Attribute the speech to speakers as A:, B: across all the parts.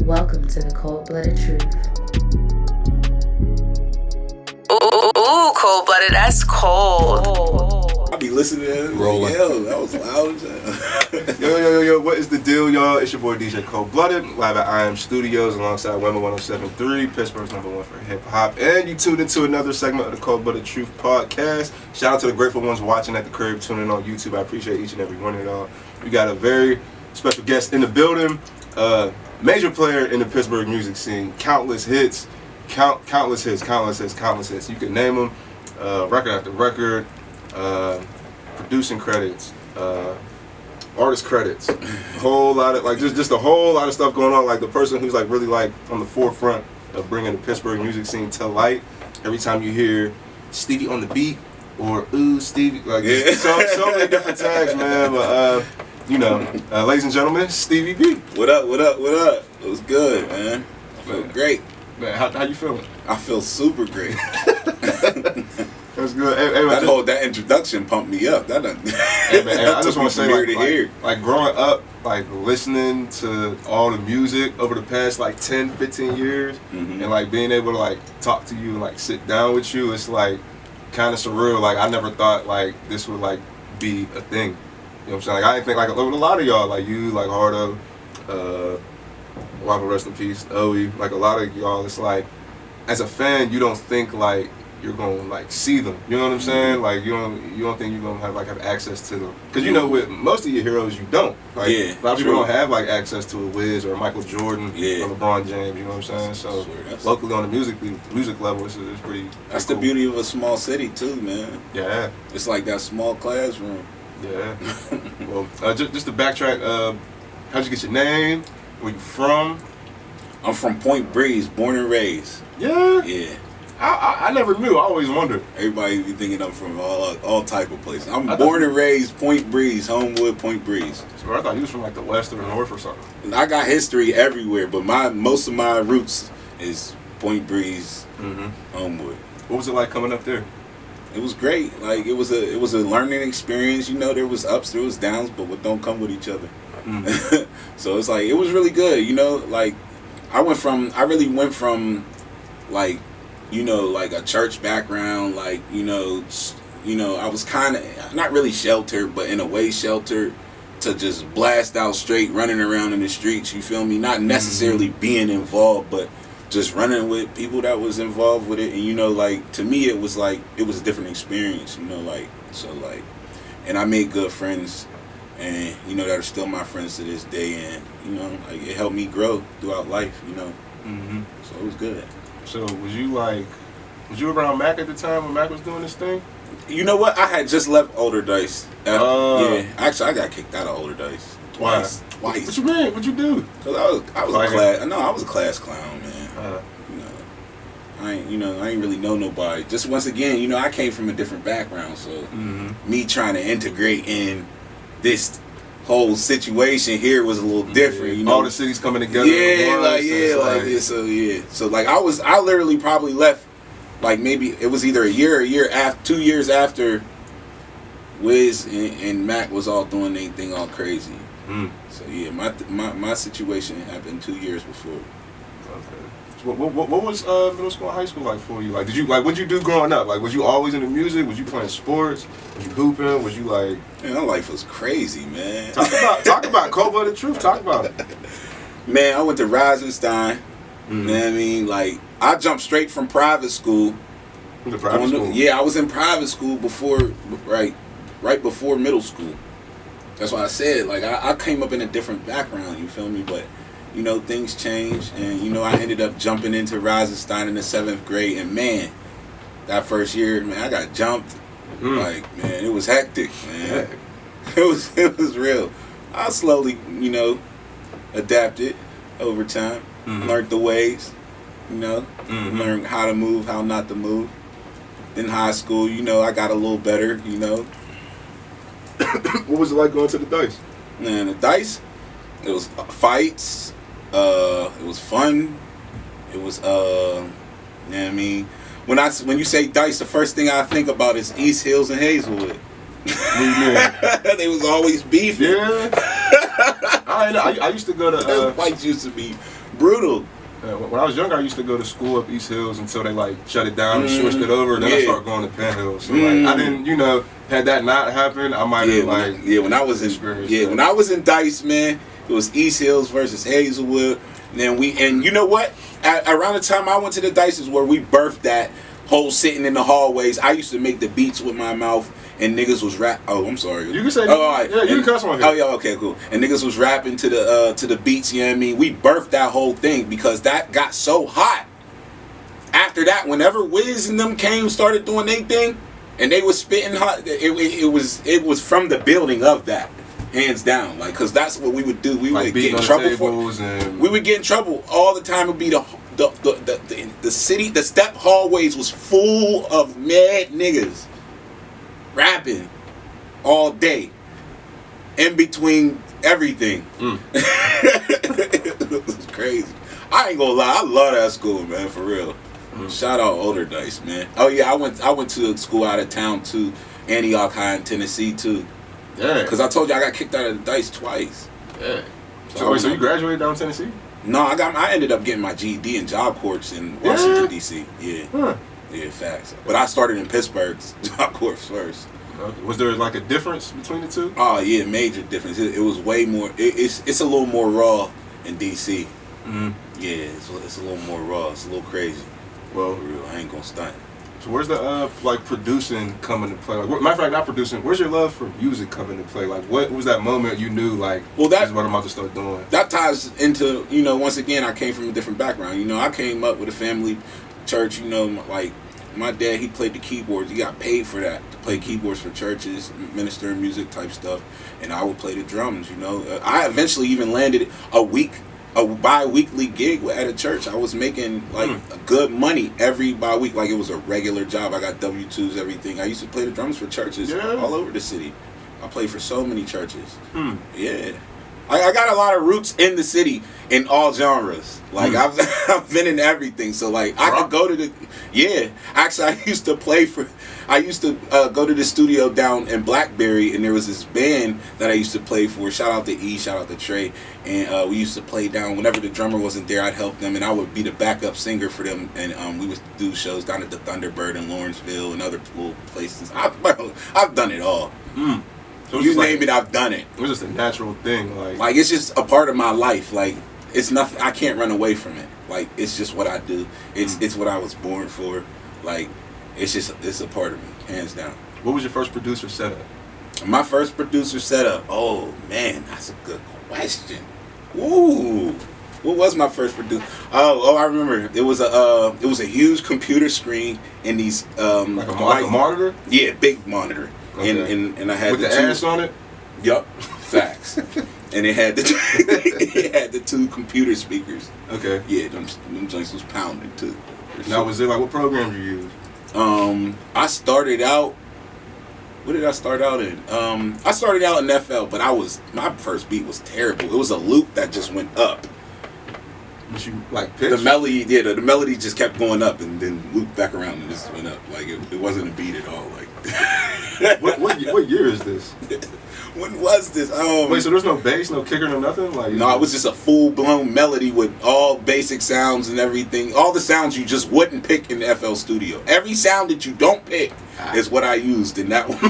A: Welcome to the Cold-Blooded Truth.
B: Ooh, cold-blooded, that's cold.
C: I be listening to it.
D: Rolling.
C: Yo, that was loud as hell.
D: Yo, what is the deal, y'all? It's your boy DJ Coleblooded, live at I Am Studios alongside Wemma 107.3, Pittsburgh's #1 for hip hop. And you tuned into another segment of the Cold-Blooded Truth podcast. Shout out to the grateful ones watching at the crib, tuning in on YouTube. I appreciate each and every one of y'all. We got a very special guest in the building, major player in the Pittsburgh music scene, countless hits. Countless hits. You can name them, record after record, producing credits, artist credits, a whole lot of just a whole lot of stuff going on. Like the person who's really on the forefront of bringing the Pittsburgh music scene to light. Every time you hear Stevi on the beat or ooh Stevi, so many different tags, man. But ladies and gentlemen, Stevi B.
C: What up? It was good, man. I feel great.
D: Man, how you feeling?
C: I feel super great.
D: That's good. Hey, man,
C: that introduction pumped me up. That done.
D: Hey, man, I just want to say,
C: like
D: growing up, listening to all the music over the past 10, 15 years, and being able to talk to you and sit down with you, it's kind of surreal. I never thought this would be a thing. You know what I'm saying? I didn't think a lot of y'all, you, Hardo, Wabba, rest in peace, Owie, a lot of y'all, it's as a fan, you don't think you're gonna see them. You know what I'm saying? You don't think you're gonna have access to them. Cause with most of your heroes you don't. A lot of people don't have access to a Wiz or a Michael Jordan or LeBron James, you know what I'm saying? So locally on the music level it's pretty
C: That's
D: cool.
C: The beauty of a small city too, man.
D: Yeah.
C: It's like that small classroom.
D: Yeah. Well, just to backtrack, how'd you get your name? Where you from?
C: I'm from Point Breeze, born and raised.
D: Yeah?
C: Yeah.
D: I never knew. I always wondered.
C: Everybody be thinking I'm from all type of places. I'm born and raised Point Breeze, Homewood, Point Breeze.
D: So I thought you was from the west or the north or something.
C: I got history everywhere, but most of my roots is Point Breeze, Homewood.
D: What was it like coming up there?
C: It was great. It was a learning experience. There was ups, there was downs, but what don't come with each other. So it's it was really good. I really went from a church background, I was kind of not really sheltered, but in a way sheltered, to just blast out straight, running around in the streets, you feel me? Not necessarily being involved, but just running with people that was involved with it. And to me it was a different experience, and I made good friends, and that are still my friends to this day, and it helped me grow throughout life, So it was good.
D: So was you around Mac at the time when Mac was doing this thing?
C: You know what? I had just left Older Dice. Yeah, actually I got kicked out of Older Dice twice.
D: What you mean? What you do?
C: Cause I was a class clown, man. I ain't really know nobody. Just once again, I came from a different background, so me trying to integrate in this whole situation here was a little different.
D: All the cities coming together.
C: So I literally probably left maybe it was either a year after, 2 years after Wiz and Mac was all doing their thing all crazy. So yeah, my situation happened 2 years before.
D: Okay. So what was middle school and high school like for you? Did you what'd you do growing up? Was you always into music? Was you playing sports? Was you hooping? Was you
C: Man, my life was crazy, man.
D: Talk about Cold-Blooded Truth. Talk about it.
C: Man, I went to Rosenstein. You know what I mean? I jumped straight from private school.
D: The private school?
C: Yeah, I was in private school before, right before middle school. That's why I said, I came up in a different background, you feel me? But, things changed, and, I ended up jumping into Rosenstein in the 7th grade, and man, that first year, man, I got jumped. Man, it was hectic, man. It was real. I slowly, adapted over time, learned the ways, learned how to move, how not to move. In high school, I got a little better,
D: What was it like going to the Dice?
C: Man, the Dice, it was fights, it was fun, it was, what I mean? When you say Dice, the first thing I think about is East Hills and Hazelwood.
D: What do you mean?
C: They was always beefing.
D: Yeah. I used to go to.
C: Them fights used to be brutal.
D: When I was younger, I used to go to school up East Hills until they like shut it down and switched it over. And then I started going to Penn Hills. So like, I didn't, had that not happened, I might have
C: when I was in when I was in Dice, man, it was East Hills versus Hazelwood. And then you know what? Around the time I went to the Dice is where we birthed that whole sitting in the hallways. I used to make the beats with my mouth. And niggas was rap. Oh, I'm sorry.
D: You can say.
C: Oh, all right.
D: Yeah, you can cuss on here.
C: Oh, yeah. Okay, cool. And niggas was rapping to the beats. You know what I mean? We birthed that whole thing because that got so hot. After that, whenever Wiz and them started doing their thing, and they was spitting hot. It was from the building of that, hands down. Like, cause that's what we would do. We would get in trouble for. We would get in trouble all the time. It would be the city. The step hallways was full of mad niggas. Rapping all day, in between everything. It was crazy. I ain't gonna lie, I love that school, man, for real. Shout out Older Dice, man. Oh yeah, I went to a school out of town too, Antioch High in Tennessee too. Yeah. Cause I told you I got kicked out of the Dice twice.
D: Yeah. So you graduated down in Tennessee?
C: No, I ended up getting my GED in Job Corps in Washington D.C. Yeah. Huh. Yeah, facts. But I started in Pittsburgh's Job Corps first.
D: Okay. Was there like a difference between the two?
C: Oh yeah, major difference. It was way more. It's a little more raw in DC. Mm-hmm. Yeah, it's a little more raw. It's a little crazy. Well, for real, I ain't gonna stunt.
D: So where's the like producing coming to play? Like, matter of fact, not producing. Where's your love for music coming to play? Like, what was that moment you knew like? Well, this is what I'm about to start doing.
C: That ties into once again I came from a different background. I came up with a family church. Like my dad, he played the keyboards. He got paid for that to play keyboards for churches, minister and music type stuff, and I would play the drums. I eventually even landed a bi-weekly gig at a church. I was making good money every bi-week, like it was a regular job. I got W-2s, everything. I used to play the drums for churches all over the city. I played for so many churches. Yeah. I got a lot of roots in the city in all genres. Like I've been in everything. So like I could go to the Actually, I used to go to the studio down in Blackberry, and there was this band that I used to play for. Shout out to E, shout out to Trey, and we used to play down whenever the drummer wasn't there. I'd help them, and I would be the backup singer for them. And we would do shows down at the Thunderbird in Lawrenceville and other little places. I've done it all. So you name it, I've done it.
D: It was just a natural thing,
C: like it's just a part of my life. Like it's nothing. I can't run away from it. Like it's just what I do. It's what I was born for. Like it's a part of me, hands down.
D: What was your first producer setup?
C: My first producer setup. Oh man, that's a good question. Ooh, what was my first producer? Oh, I remember. It was a huge computer screen in these
D: like a monitor.
C: Yeah, big monitor. Okay. And I had
D: with the ass on it.
C: Yup, facts. And it had the two computer speakers.
D: Okay.
C: Yeah, them joints was pounding too.
D: Now, was it like what program did you use?
C: I started out. What did I start out in? I started out in FL, but my first beat was terrible. It was a loop that just went up.
D: But you like pitch?
C: The melody, the melody just kept going up and then looped back around and just went up. Like it wasn't a beat at all. Like
D: what year is this?
C: When was this?
D: Wait, so there's no bass, no kicker, no nothing? Like
C: no, it was just a full blown melody with all basic sounds and everything. All the sounds you just wouldn't pick in the FL Studio. Every sound that you don't pick is what I used in that one.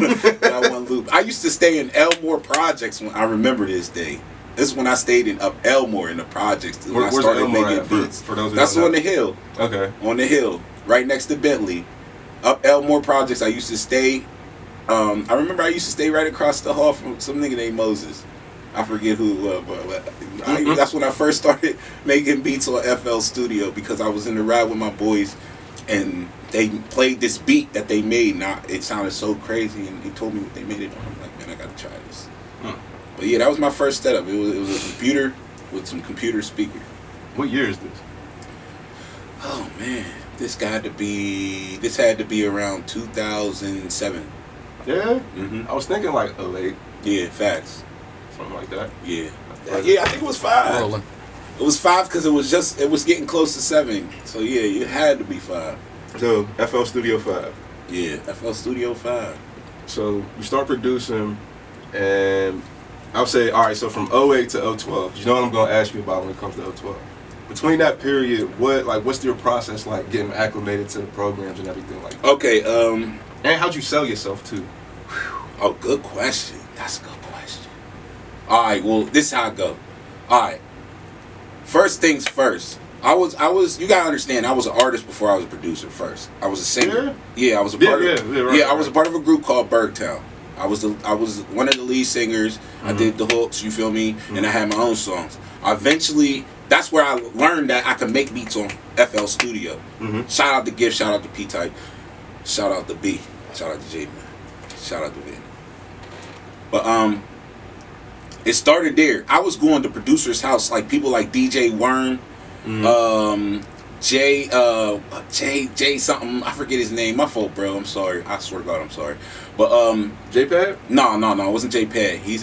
C: That one loop. I used to stay in Elmore Projects when I remember this day. This is when I stayed in up Elmore in the projects. When I started making beats.
D: For those
C: that's on the hill.
D: Okay.
C: On the hill, right next to Bentley. Up Elmore Projects, I used to stay. I remember I used to stay right across the hall from some nigga named Moses. I forget who it was, but that's when I first started making beats on FL Studio because I was in the ride with my boys, and they played this beat that they made. Now it sounded so crazy, and they told me what they made it on. I'm like, man, I gotta try this. But yeah, that was my first setup. It was a computer with some computer speakers.
D: What year is this?
C: Oh man, this had to be around 2007.
D: Yeah? Mm-hmm. I was thinking like 08.
C: Yeah, facts.
D: Something like that.
C: Yeah. Yeah, I think it was 5.
E: Rolling.
C: It was 5 because it was getting close to 7. So yeah, it had to be 5.
D: So FL Studio 5.
C: Yeah, FL Studio 5.
D: So you start producing, and I'll say, all right, so from 08 to 012, you know what I'm going to ask you about when it comes to 012. Between that period, what's your process like getting acclimated to the programs and everything like that?
C: Okay,
D: And how'd you sell yourself too?
C: oh, good question. That's a good question. All right, well, this is how I go. All right. First things first. I was. You gotta understand. I was an artist before I was a producer. First, I was a singer. Yeah, I was a part I was a part of a group called Bergtown. I was one of the lead singers. Mm-hmm. I did the hooks. You feel me? Mm-hmm. And I had my own songs. Eventually, that's where I learned that I could make beats on FL Studio. Mm-hmm. Shout out to Gift. Shout out to P-Type. Shout out to B. Shout out to J Man. Shout out to Vin. But it started there. I was going to producers' house, like people like DJ Worm. Mm-hmm. Jay something, I forget his name. My fault, bro. I'm sorry. I swear to God, I'm sorry. But
D: JPad?
C: No, it wasn't JPad. He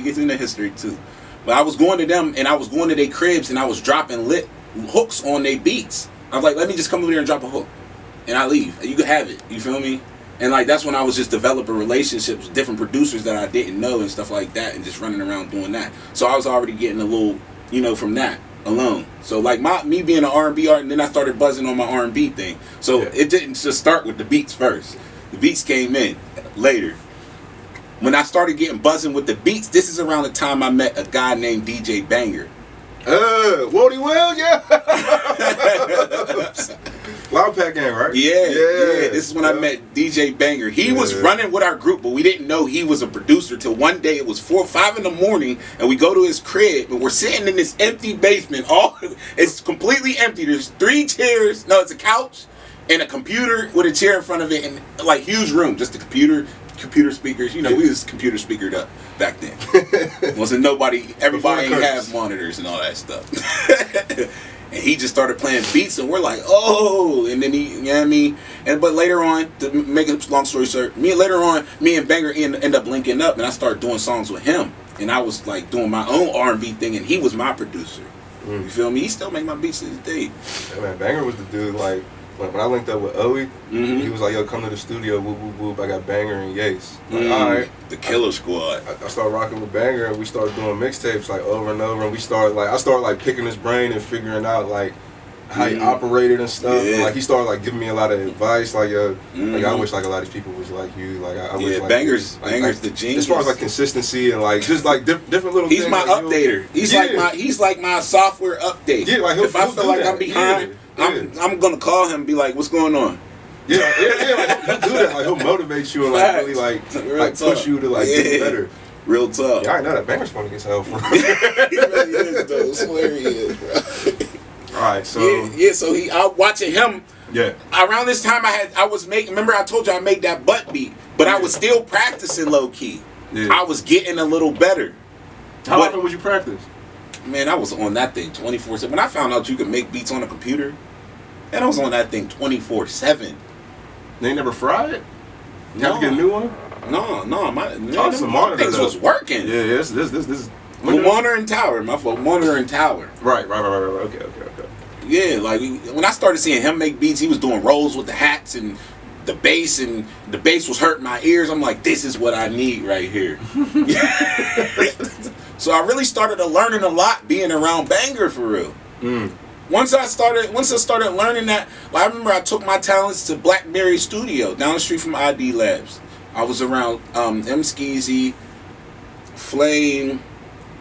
C: gets into history too. But I was going to them and I was going to their cribs and I was dropping lit hooks on their beats. I was like, let me just come over there and drop a hook, and I leave. You can have it. You feel me? And like that's when I was just developing relationships with different producers that I didn't know and stuff like that, and just running around doing that. So I was already getting a little, from that alone. So like me being an R&B artist, and then I started buzzing on my R&B thing. So It didn't just start with the beats first. The beats came in later. When I started getting buzzing with the beats, this is around the time I met a guy named DJ Banger.
D: Won't he will? Yeah. LOUDPAK gang, right?
C: Yeah. This is when I met DJ Banger. He was running with our group, but we didn't know he was a producer till one day it was 4 or 5 in the morning, and we go to his crib, and we're sitting in this empty basement. It's completely empty. There's 3 chairs. No, it's a couch and a computer with a chair in front of it, and like huge room, just the computer speakers. We was computer speakered up back then. Wasn't nobody, everybody ain't have monitors and all that stuff. And he just started playing beats, and we're like, oh, and then he, you know what I mean? But later on, to make a long story short, me and Banger end up linking up, and I started doing songs with him. And I was like doing my own R&B thing, and he was my producer. You feel me? He still make my beats to this day.
D: Yeah, man, Banger was the dude, like, when I linked up with Owie, he was like, yo, come to the studio, whoop, whoop, whoop, I got Banger and Yace. Like, all right.
C: The Killer Squad.
D: I started rocking with Banger, and we started doing mixtapes, like, over and over, and I started picking his brain and figuring out, like, how he operated and stuff. Yeah. Like, he started, like, giving me a lot of advice, like, yo, like, I wish, like, a lot of people was like you, like, I wish, like...
C: Banger's the genius.
D: As far as, like, consistency and, like, just, like, different little things.
C: He's my updater. He's like my software update.
D: Yeah, like,
C: if I feel like I'm behind... I'm gonna call him and be like, "What's going on?"
D: Yeah, like, he'll do that. Like, he'll motivate you and like really like push you to like get better.
C: Real tough.
D: Yeah, I know that Banger's funny as hell.
C: He really is, though. I swear he is, bro.
D: All right, so
C: so I watching him.
D: Yeah.
C: Around this time, I was making. Remember, I told you I made that butt beat, but I was still practicing low key. Yeah. I was getting a little better.
D: How often would you practice?
C: Man, I was on that thing 24/7. When I found out you could make beats on a computer, and I was on that thing 24/7.
D: They never fried it? You have to get a new one?
C: No. My
D: things
C: was working.
D: Yeah, this is...
C: Monitor and tower. My fault. Monitor and tower.
D: Right. Okay.
C: Yeah, like when I started seeing him make beats, he was doing rolls with the hats and the bass was hurting my ears. I'm like, this is what I need right here. So I really started learning a lot being around Banger for real. Once I started learning that, like, I remember I took my talents to Blackberry Studio down the street from ID Labs. I was around M Skeezy, Flame.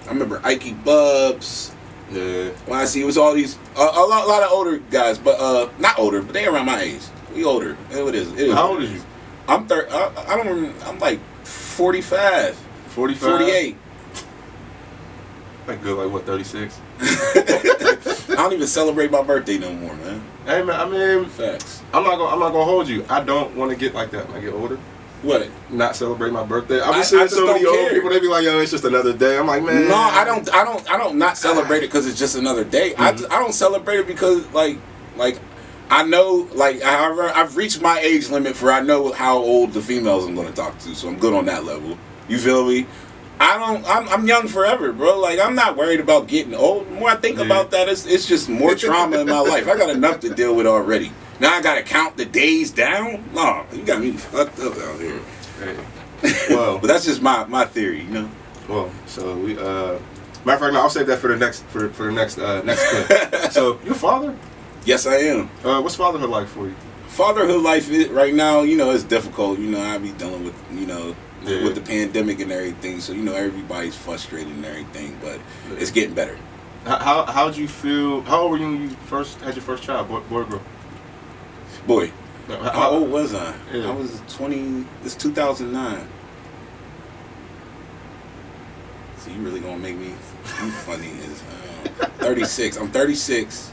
C: I remember Ikey Bubs.
D: Yeah.
C: When I see it was all these a lot of older guys, but not older, but they around my age. We older. It is.
D: How old is you?
C: I'm I don't remember. I'm like 45.
D: 45.
C: 48.
D: Like good, like what, 36?
C: I don't even celebrate my birthday no more, man.
D: Hey man, I mean,
C: facts.
D: I'm not gonna hold you. I don't want to get like that when I get older.
C: What?
D: Not celebrate my birthday. I'm just seeing so many old people. They be like, "Yo, it's just another day." I'm like, man.
C: No, I don't not celebrate it because it's just another day. I don't celebrate it because like I know like I've reached my age limit for I know how old the females I'm gonna talk to, so I'm good on that level. You feel me? I'm young forever, bro. Like, I'm not worried about getting old. The more I think about that, it's just more trauma in my life. I got enough to deal with already. Now I gotta count the days down? No, you got me fucked up out here.
D: Well,
C: but that's just my theory, you know?
D: Well, so we matter of fact, no, I'll save that for the next next clip. So you're a father?
C: Yes, I am.
D: What's fatherhood like for you?
C: Fatherhood life right now, it's difficult. I be dealing with, with the pandemic and everything. So, everybody's frustrated and everything, but it's getting better.
D: How'd you feel? How old were you when you first had your first child, boy or girl?
C: Boy.
D: How
C: How old was I?
D: Yeah.
C: I was 20. It's 2009. So you really gonna make me funny as 36. I'm 36.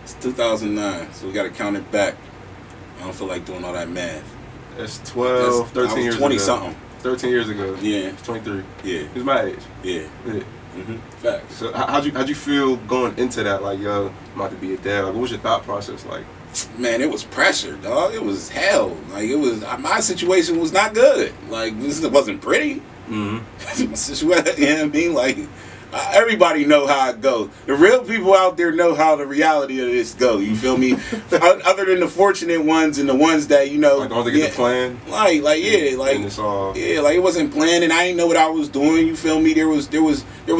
C: It's 2009. So we gotta count it back. I don't feel like doing all that math.
D: That's 12, 13 years
C: 20
D: ago.
C: something.
D: 13 years ago.
C: Yeah.
D: 23.
C: Yeah.
D: He's my age.
C: Yeah.
D: Yeah.
C: Facts.
D: So how'd you feel going into that? Like, yo, I'm about to be a dad. Like, what was your thought process like?
C: Man, it was pressure, dog. It was hell. Like, it was, my situation was not good. Like, this wasn't pretty.
D: Mm-hmm.
C: My situation, you know what I mean? Like, everybody know how it go. The real people out there know how the reality of this go. You feel me? Other than the fortunate ones and the ones that,
D: Like, don't they get the plan?
C: Like, yeah, like,
D: and it's all...
C: yeah, like, it wasn't planned, and I didn't know what I was doing. You feel me? There was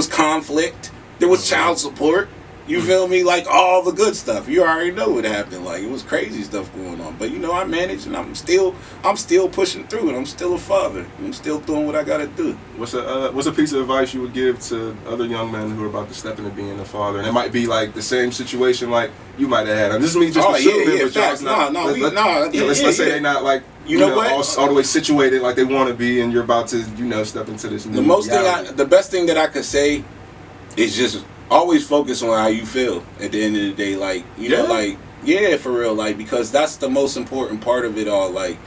C: conflict. There was child support. You feel me? Like, all the good stuff. You already know what happened. Like, it was crazy stuff going on. But, I managed, and I'm still pushing through, and I'm still a father. I'm still doing what I gotta do.
D: What's a piece of advice you would give to other young men who are about to step into being a father? And it might be like the same situation like you might have had. And this is me just assuming, but y'all's not. Let's say they're not like all the way situated like they want to be, and you're about to step into this new reality.
C: The best thing that I could say is just always focus on how you feel at the end of the day. Like, for real. Like, because that's the most important part of it all. Like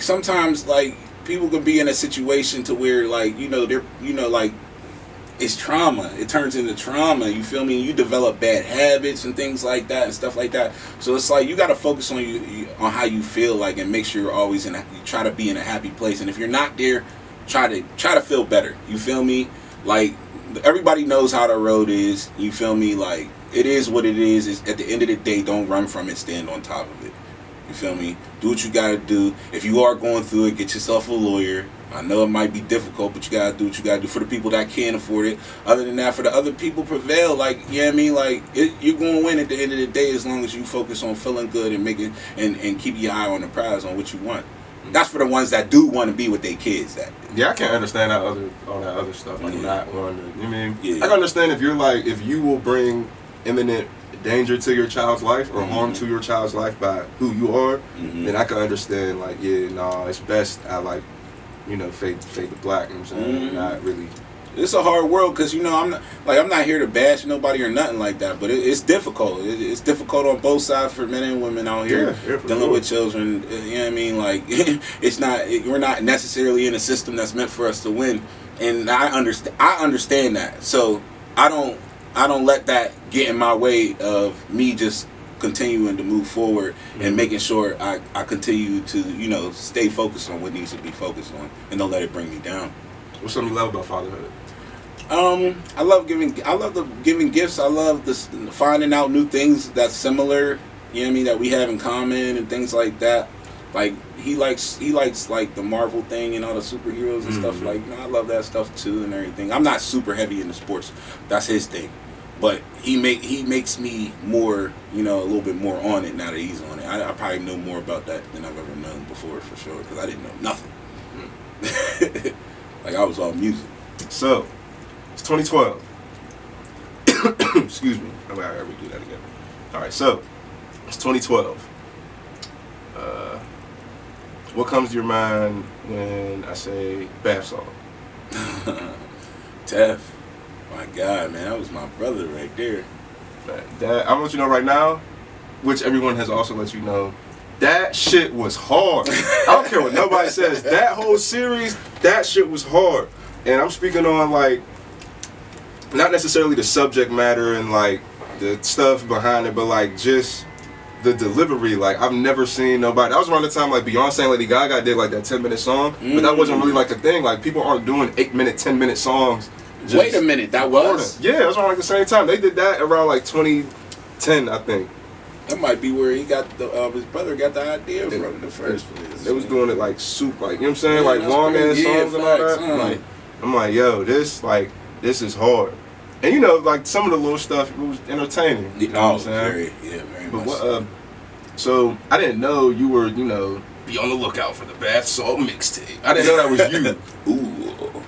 C: sometimes, like, people can be in a situation to where, like, they're, like, it's trauma. It turns into trauma. You feel me? You develop bad habits and things like that and stuff like that. So it's like you got to focus on on how you feel, like, and make sure you're always you try to be in a happy place. And if you're not there, try to feel better. You feel me? Like, everybody knows how the road is. You feel me? Like, it is what it is. It's, at the end of the day, don't run from it. Stand on top of it. You feel me? Do what you gotta do. If you are going through it, get yourself a lawyer. I know it might be difficult, but you gotta do what you gotta do for the people that can't afford it. Other than that, for the other people, prevail. Like, you know what I mean? Like, you're gonna win at the end of the day as long as you focus on feeling good and making and keep your eye on the prize on what you want. That's for the ones that do want to be with their kids.
D: Yeah, I can't understand all that other stuff. Like, not wanting to,
C: Yeah.
D: I can understand if you will bring imminent danger to your child's life or harm to your child's life by who you are, then I can understand, like, it's best I, like, fade the black, you know what I'm saying? Not really.
C: It's a hard world because, I'm not here to bash nobody or nothing like that, but it's difficult. It's difficult on both sides for men and women out here dealing with children. You know what I mean? Like, we're not necessarily in a system that's meant for us to win, and I understand that. So I don't let that get in my way of me just continuing to move forward and making sure I continue to stay focused on what needs to be focused on and don't let it bring me down.
D: What's something you love about fatherhood?
C: I love giving gifts. I love finding out new things that's similar, that we have in common and things like that. Like, he likes like the Marvel thing and all the superheroes and stuff. Like, I love that stuff too and everything. I'm not super heavy into sports. That's his thing. But he makes me more, a little bit more on it now that he's on it. I probably know more about that than I've ever known before, for sure, because I didn't know nothing. Like, I was all music.
D: So, it's 2012. Excuse me. I gotta redo that again. Alright, so, it's 2012. What comes to your mind when I say bath salt?
C: Tef. My God, man, that was my brother right there.
D: Man, that, I'm gonna let you know right now, which everyone has also let you know, that shit was hard. I don't care what nobody says. That whole series, that shit was hard. And I'm speaking on, like, not necessarily the subject matter and, like, the stuff behind it, but, like, just the delivery. Like, I've never seen nobody. That was around the time, like, Beyonce and Lady Gaga did, like, that 10-minute song. But that wasn't really, like, a thing. Like, people aren't doing 8-minute, 10-minute songs.
C: Wait a minute, that was?
D: Yeah, it was around, like, the same time. They did that around, like, 2010, I think.
C: That might be where he got his brother got the idea from in the first place.
D: They was doing it like soup, like, you know what I'm saying, like long ass songs and all that. Like, I'm like, yo, this is hard. And you know, like some of the little stuff, it was entertaining. You know what I'm saying?
C: Very
D: But
C: much.
D: so I didn't know you were, you know, be on the lookout for the bath salt mixtape. I didn't know that was you.
C: Ooh.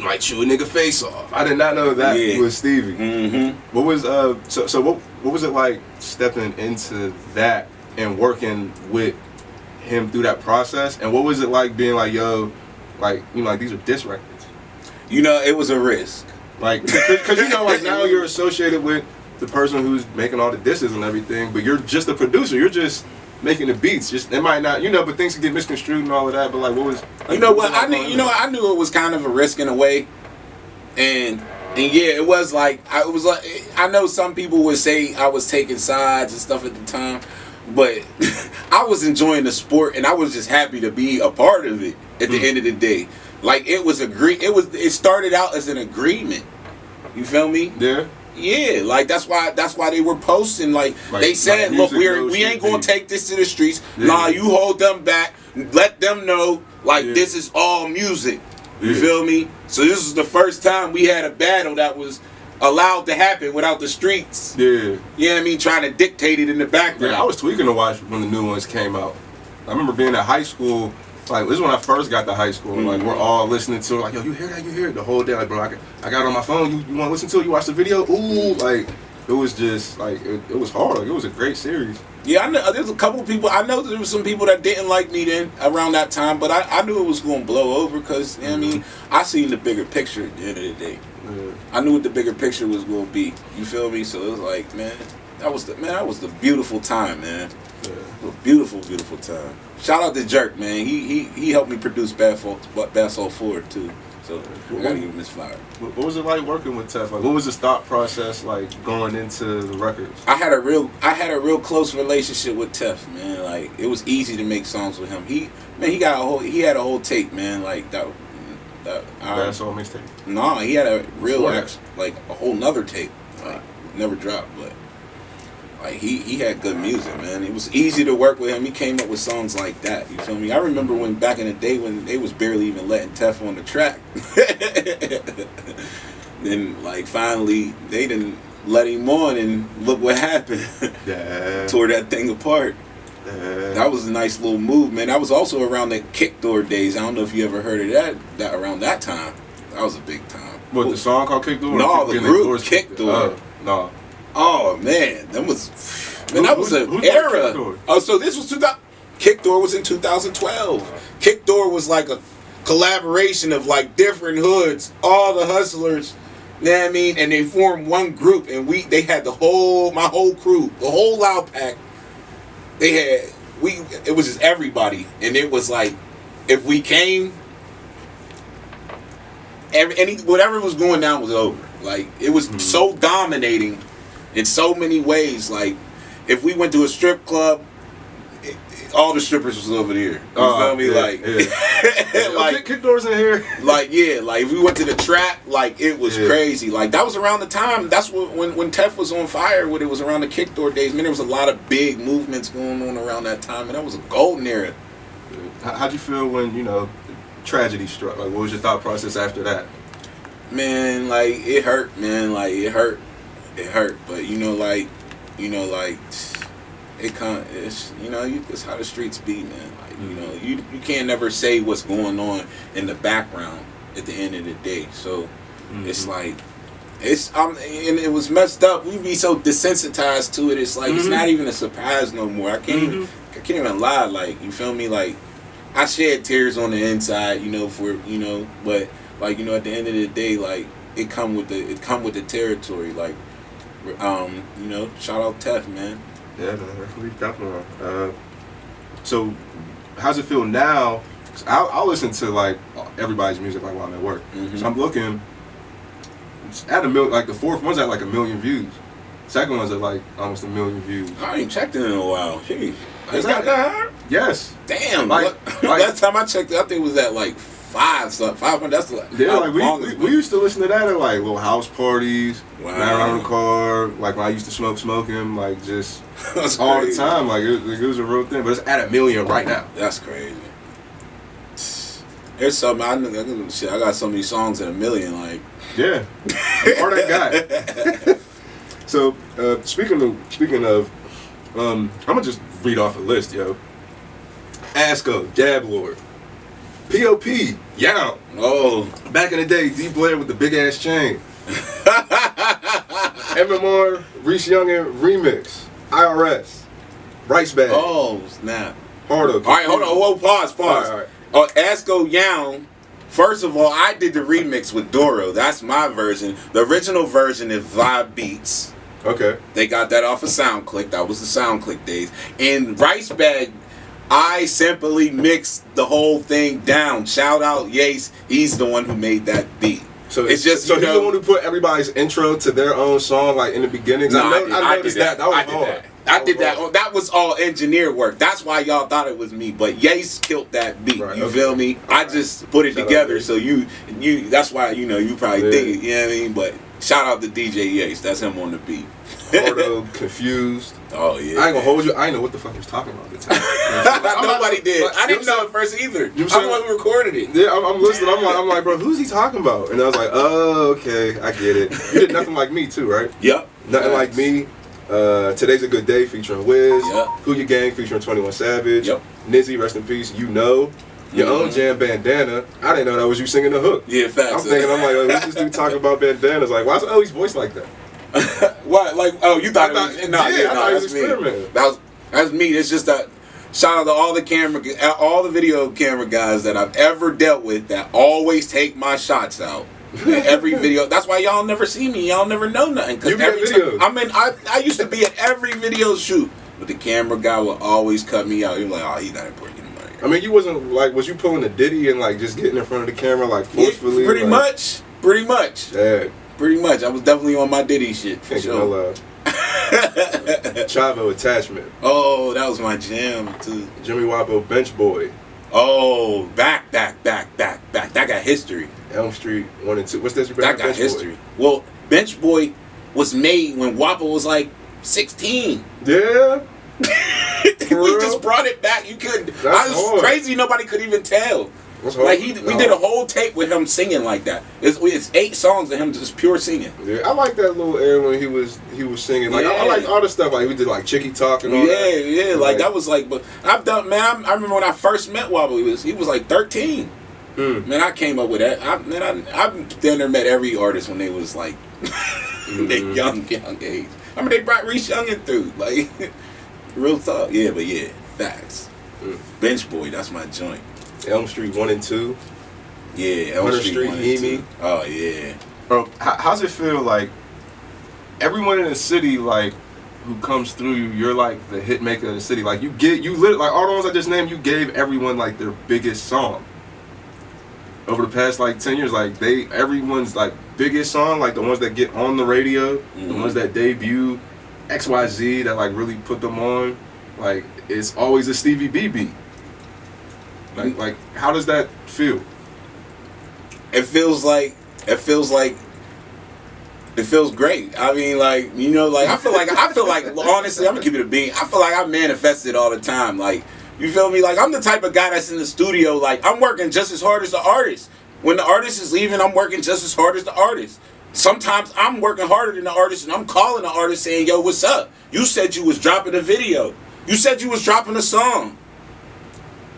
D: Might chew a nigga face off. I did not know that was Stevi.
C: Mm-hmm.
D: What was what was it like stepping into that and working with him through that process? And what was it like being like, yo, like, you know, like these are diss records?
C: You know, it was a risk.
D: Like, because you know, like now you're associated with the person who's making all the disses and everything, but you're just a producer. You're just making the beats. Just it might not, you know, but things can get misconstrued and all of that. But like, what was? Like,
C: You know what? I knew it was kind of a risk in a way, and yeah, it was like I know some people would say I was taking sides and stuff at the time, but I was enjoying the sport and I was just happy to be a part of it. At the end of the day, like it started out as an agreement. You feel me?
D: Yeah.
C: Yeah, like that's why they were posting like they said, look, we ain't gonna take this to the streets.
D: Yeah.
C: Nah, you hold them back, let them know like this is all music. You feel me? So this is the first time we had a battle that was allowed to happen without the streets.
D: Yeah.
C: You know what I mean? Trying to dictate it in the background.
D: Yeah, I was tweaking to watch when the new ones came out. I remember being at high school. Like, this is when I first got to high school. Like, we're all listening to it. Like, yo, you hear that? You hear it? The whole day. Like, bro, I got it on my phone. You want to listen to it? You watch the video? Ooh. Like, it was just, like, it was hard. Like, it was a great series.
C: Yeah, I know. There's a couple of people. I know there was some people that didn't like me then around that time, but I knew it was going to blow over because, you know what I mean, I seen the bigger picture at the end of the day.
D: Yeah.
C: I knew what the bigger picture was going to be. You feel me? So it was like, man, that was the beautiful time, man.
D: Yeah.
C: It was a beautiful, beautiful time. Shout out to Jerk, man. He helped me produce Bad Soul 4 too. So I gotta give him this flower.
D: What was it like working with Tef? Like, what was the thought process like going into the records?
C: I had a real close relationship with Tef, man. Like it was easy to make songs with him. He had a whole tape, man. Like that
D: Bad Soul mixtape.
C: No, he had a real
D: Swear.
C: like a whole nother tape. Like never dropped, but like he had good music, man. It was easy to work with him. He came up with songs like that. You feel me? I remember when back in the day when they was barely even letting Tef on the track. Then like finally they didn't let him on, and look what happened.
D: Yeah.
C: Tore that thing apart.
D: Yeah.
C: That was a nice little move, man. That was also around the Kick Door days. I don't know if you ever heard of that around that time. That was a big time.
D: What, the song called Kick Door?
C: No, the group Kick Door.
D: No.
C: Oh man, that was an
D: who's
C: era.
D: Kick Door?
C: Oh, so this was 2000. Kick Door was in 2012. Kick Door was like a collaboration of like different hoods, all the hustlers. You know what I mean? And they formed one group, and they had my whole crew, the whole LOUDPAK. It was just everybody, and it was like if we came, whatever was going down was over. Like it was so dominating in so many ways. Like if we went to a strip club, all the strippers was over there. You feel me?
D: Yeah,
C: like,
D: yeah.
C: like
D: Kick Door's in here.
C: like yeah, like if we went to the trap, like it was crazy. Like that was around the time. That's when Tef was on fire. When it was around the Kick Door days. Man, there was a lot of big movements going on around that time, and that was a golden era.
D: How'd you feel when tragedy struck? Like, what was your thought process after that?
C: Man, like it hurt, man. Like it hurt, but it's how the streets be, man. Like you can't never say what's going on in the background at the end of the day. So it's like and it was messed up. We be so desensitized to it. It's like it's not even a surprise no more. I can't even lie. Like you feel me? Like I shed tears on the inside, but like at the end of the day, like it come with the territory. Like shout out Tef, man.
D: Yeah, definitely. So, how's it feel now? 'Cause I'll listen to like everybody's music like while I'm at work. So I'm looking. It's at a million. Like the fourth one's at like 1 million views. Second one's at like almost 1 million views.
C: I ain't checked it in a while. Jeez.
D: Is that hard? Yes.
C: Damn.
D: Like
C: last time I checked it, I think it was at like 500. That's like
D: we used to listen to that at like little house parties,
C: wow.
D: ran around the car, like when I used to smoke him, like just
C: That's
D: all
C: crazy.
D: the time. Like it was a real thing. But it's at 1 million right now.
C: That's crazy. There's something I got so many songs in a million. Like,
D: yeah, you are that guy. So speaking of, I'm gonna just read off a list, yo. Asco, Dab Lord, P.O.P. Yow.
C: oh,
D: Back in the day, D Blair with the big ass chain. MMR, Reese Youngin remix. IRS, Rice Bag.
C: oh, snap.
D: Hardo.
C: All right, hold on. Whoa, pause.
D: All right.
C: Asco Young. First of all, I did the remix with Doro. That's my version. The original version is Vibe Beats.
D: Okay.
C: They got that off of SoundClick. That was the SoundClick days. And Rice Bag, I simply mixed the whole thing down. Shout out Yace. He's the one who made that beat.
D: So
C: it's just
D: so he's the one who put everybody's intro to their own song like in the beginning.
C: No,
D: I noticed that. That was hard.
C: I did that. That was all engineer work. That's why y'all thought it was me. But Yace killed that beat.
D: Right,
C: you feel me? I just put it together. So you. That's why you probably think it. You know what I mean? But shout out to DJ Yace. That's him on the beat.
D: Hardo, Confused.
C: Oh yeah.
D: I ain't gonna hold you. I ain't know what the fuck he was talking about at the time.
C: Nobody did. I didn't know at first either. I'm the one who recorded it.
D: Yeah, I'm listening. I'm like, bro, who's he talking about? And I was like, oh, okay, I get it. You did Nothing Like Me too, right?
C: Yep.
D: Nothing Like Me. Today's a Good Day featuring Wiz.
C: Yep.
D: Who You Gang featuring 21 Savage.
C: Yep.
D: Nizzy, rest in peace. You Know. Your own jam, Bandana. I didn't know that was you singing the hook.
C: Yeah, facts.
D: I'm thinking, I'm like, who's this dude talking about bandanas? Like, why is Ellie's voice like that?
C: What? Like, oh, you thought it was? No,
D: I thought it was
C: that's me.
D: experimenting.
C: That's me. It's just that. Shout out to all the video camera guys that I've ever dealt with that always take my shots out. In every video. That's why y'all never see me. Y'all never know nothing.
D: You be at videos.
C: I used to be at every video shoot, but the camera guy would always cut me out. He was like, oh, he's not important anymore.
D: I mean, you wasn't like, was you pulling the Diddy and like just getting in front of the camera like forcefully?
C: Yeah, pretty much.
D: Yeah.
C: Pretty much. I was definitely on my Diddy shit for
D: Can't get
C: sure.
D: no love. Chavo Attachment.
C: Oh, that was my jam too.
D: Jimmy Wapo Bench Boy.
C: Oh, back. That got history.
D: Elm Street 1 and 2. What's this?
C: That got history. Well, Bench Boy was made when Wapo was like 16.
D: Yeah.
C: We just brought it back. You couldn't. I was
D: hard.
C: crazy. Nobody could even tell.
D: That's hard.
C: Like we did a whole tape with him singing like that. It's 8 songs of him just pure singing.
D: Yeah, I like that little era when he was singing. Like I like all the stuff. Like we did like Chicky Talk and all that.
C: Yeah. Like that was like. But I've done. Man, I remember when I first met Wobble. He was like 13. Man, I came up with that. I've down there met every artist when they was like their young age. I mean, they brought Reese Youngin through. Like real talk. Yeah, but yeah, facts. Bench Boy, that's my joint.
D: Elm Street 1 and 2.
C: Yeah, Elm Street 1 and 2. Oh yeah.
D: Bro, how's it feel like everyone in the city like who comes through you, you're like the hit maker of the city. Like you literally like all the ones I just named, you gave everyone like their biggest song. Over the past like 10 years, like everyone's like biggest song, like the ones that get on the radio, the ones that debut, XYZ that like really put them on, like it's always a Stevie B beat. Like how does that feel?
C: It feels great. I mean, like, you know, like I feel like honestly, I'm gonna keep it a beat. I feel like I manifest it all the time. Like, you feel me? Like I'm the type of guy that's in the studio. Like I'm working just as hard as the artist. When the artist is leaving, I'm working just as hard as the artist. Sometimes I'm working harder than the artist, and I'm calling the artist saying, "Yo, what's up? You said you was dropping a video. You said you was dropping a song.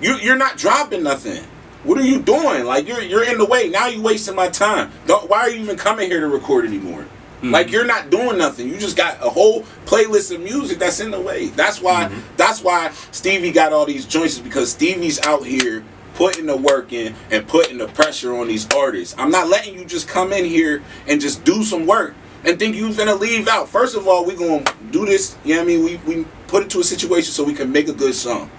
C: You're not dropping nothing. What are you doing? Like you're in the way. Now you wasting my time. Why are you even coming here to record anymore? Like you're not doing nothing. You just got a whole playlist of music that's in the way. That's why Stevie got all these joints, because Stevie's out here putting the work in and putting the pressure on these artists. I'm not letting you just come in here and just do some work and think you're gonna leave out. First of all, we gonna do this, you know what I mean? We put it to a situation so we can make a good song.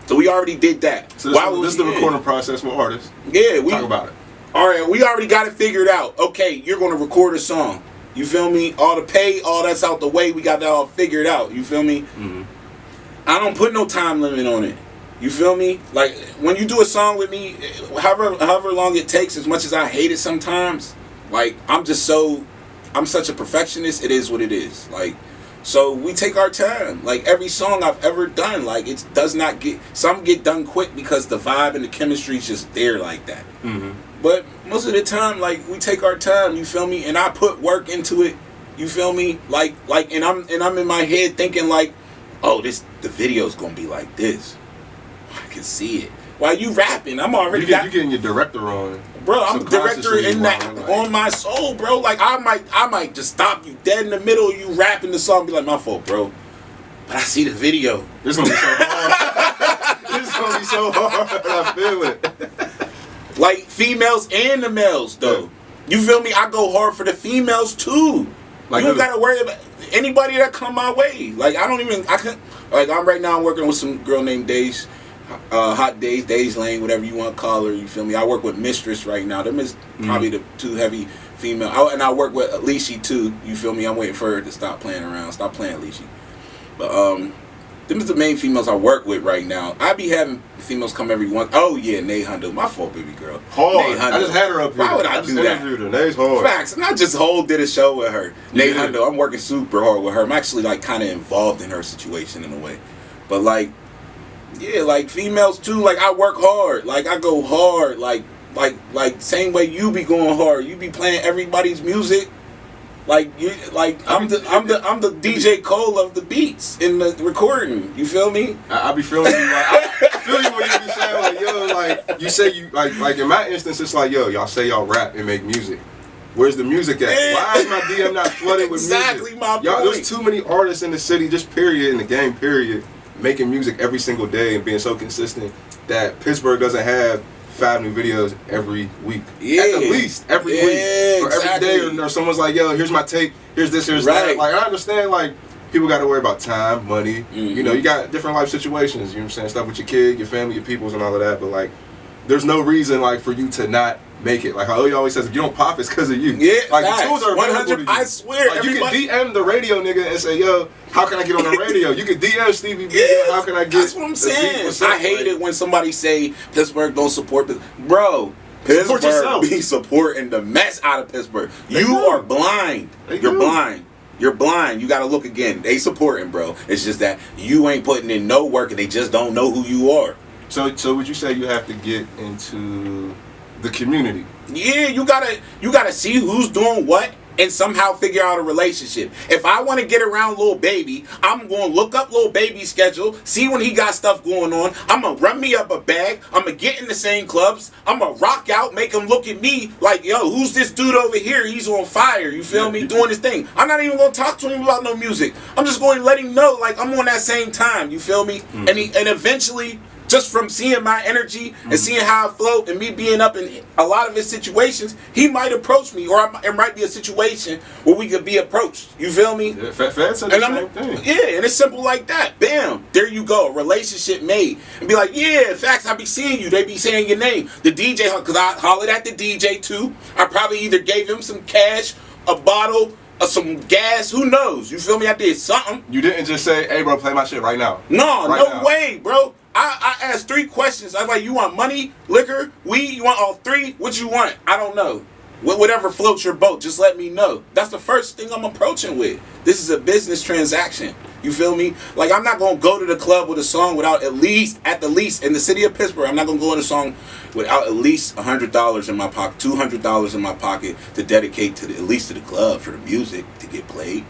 C: So we already did that.
D: So this is the recording process for artists.
C: Yeah, we
D: talk about it.
C: All right, we already got it figured out. Okay, you're gonna record a song. You feel me? All the pay, all that's out the way. We got that all figured out. You feel me? I don't put no time limit on it. You feel me? Like when you do a song with me, however long it takes, as much as I hate it sometimes, like I'm such a perfectionist. It is what it is. Like, So we take our time. Like every song I've ever done, like it does not get, some get done quick because the vibe and the chemistry is just there like that.
D: Mm-hmm.
C: But most of the time, like we take our time, you feel me? And I put work into it, you feel me? Like and I'm in my head thinking like, oh, the video's gonna be like this. I can see it. While you rapping, I'm already
D: you getting your director on.
C: Bro, I'm the director in that on my soul, bro. Like I might just stop you dead in the middle of you rapping the song, and be like, my fault, bro. But I see the video.
D: This gonna be so hard. This is gonna be so hard. I feel it.
C: Like females and the males, though. You feel me? I go hard for the females too. Like you don't gotta worry about anybody that come my way. Like I'm right now. I'm working with some girl named Days. Hot Days Lane, whatever you want to call her, you feel me? I work with Mistress right now. Them is probably the two heavy female. And I work with Alicia too, you feel me? I'm waiting for her to stop playing around. Stop playing Alicia. But them is the main females I work with right now. I be having females come every once. Oh yeah, Nay Hundo. My fault, baby girl.
D: Hard. I just had her up here.
C: Why would I do that?
D: Her. Nay's hard.
C: Facts. And I just did a show with her. Nay Hundo. I'm working super hard with her. I'm actually like kind of involved in her situation in a way. But like, yeah, like females too. Like I work hard. Like I go hard. Like same way you be going hard. You be playing everybody's music. Like you, like I'm the DJ Cole of the beats in the recording. You feel me?
D: I be feeling you. Like, I feel you when you be saying like, yo, like you say you like in my instance, it's like, yo, y'all say y'all rap and make music. Where's the music at? Why is my DM not flooded with music?
C: Exactly my point.
D: Y'all, there's too many artists in the city, just period, in the game, period, making music every single day and being so consistent that Pittsburgh doesn't have 5 new videos every week.
C: Yeah.
D: At the least, every week. Or every day, or someone's like, yo, here's my tape, here's this, here's that. Like, I understand, like, people got to worry about time, money. Mm-hmm. You know, you got different life situations, you know what I'm saying? Stuff with your kid, your family, your peoples, and all of that. But, like, there's no reason, like, for you to not make it. Like how he always says, if you don't pop, it's because of you.
C: Yeah,
D: like the tools are
C: 100. I swear,
D: like, you can DM the radio nigga and say, yo, how can I get on the radio? You can DM Stevi, yeah, how can I get?
C: That's what I'm saying. I hate it when somebody say Pittsburgh don't support the bro. Pittsburgh be supporting the mess out of Pittsburgh. You are blind. You're blind. You're blind. You gotta look again. They supporting, bro. It's just that you ain't putting in no work and they just don't know who you are.
D: So would you say you have to get into the community?
C: Yeah, you gotta see who's doing what and somehow figure out a relationship. If I want to get around Lil Baby, I'm going to look up Lil Baby's schedule, see when he got stuff going on. I'm going to run me up a bag. I'm going to get in the same clubs. I'm going to rock out, make him look at me like, yo, who's this dude over here? He's on fire. You feel me? Doing his thing. I'm not even going to talk to him about no music. I'm just going to let him know, like, I'm on that same time. You feel me? And eventually, just from seeing my energy and seeing how I float and me being up in a lot of his situations, he might approach me, or it might be a situation where we could be approached. You feel me?
D: Yeah, fans said the same thing.
C: Yeah, and it's simple like that. Bam, there you go, relationship made. And be like, yeah, facts, I be seeing you. They be saying your name. The DJ, because I hollered at the DJ too. I probably either gave him some cash, a bottle, or some gas, who knows? You feel me? I did something.
D: You didn't just say, hey, bro, play my shit right now.
C: No way, bro. I asked 3 questions. I was like, you want money, liquor, weed? You want all 3? What you want? I don't know. Whatever floats your boat, just let me know. That's the first thing I'm approaching with. This is a business transaction. You feel me? Like, I'm not going to go to the club with a song without at the least, in the city of Pittsburgh, I'm not going to go in a song without at least $100 in my pocket, $200 in my pocket to dedicate to at least to the club for the music to get played.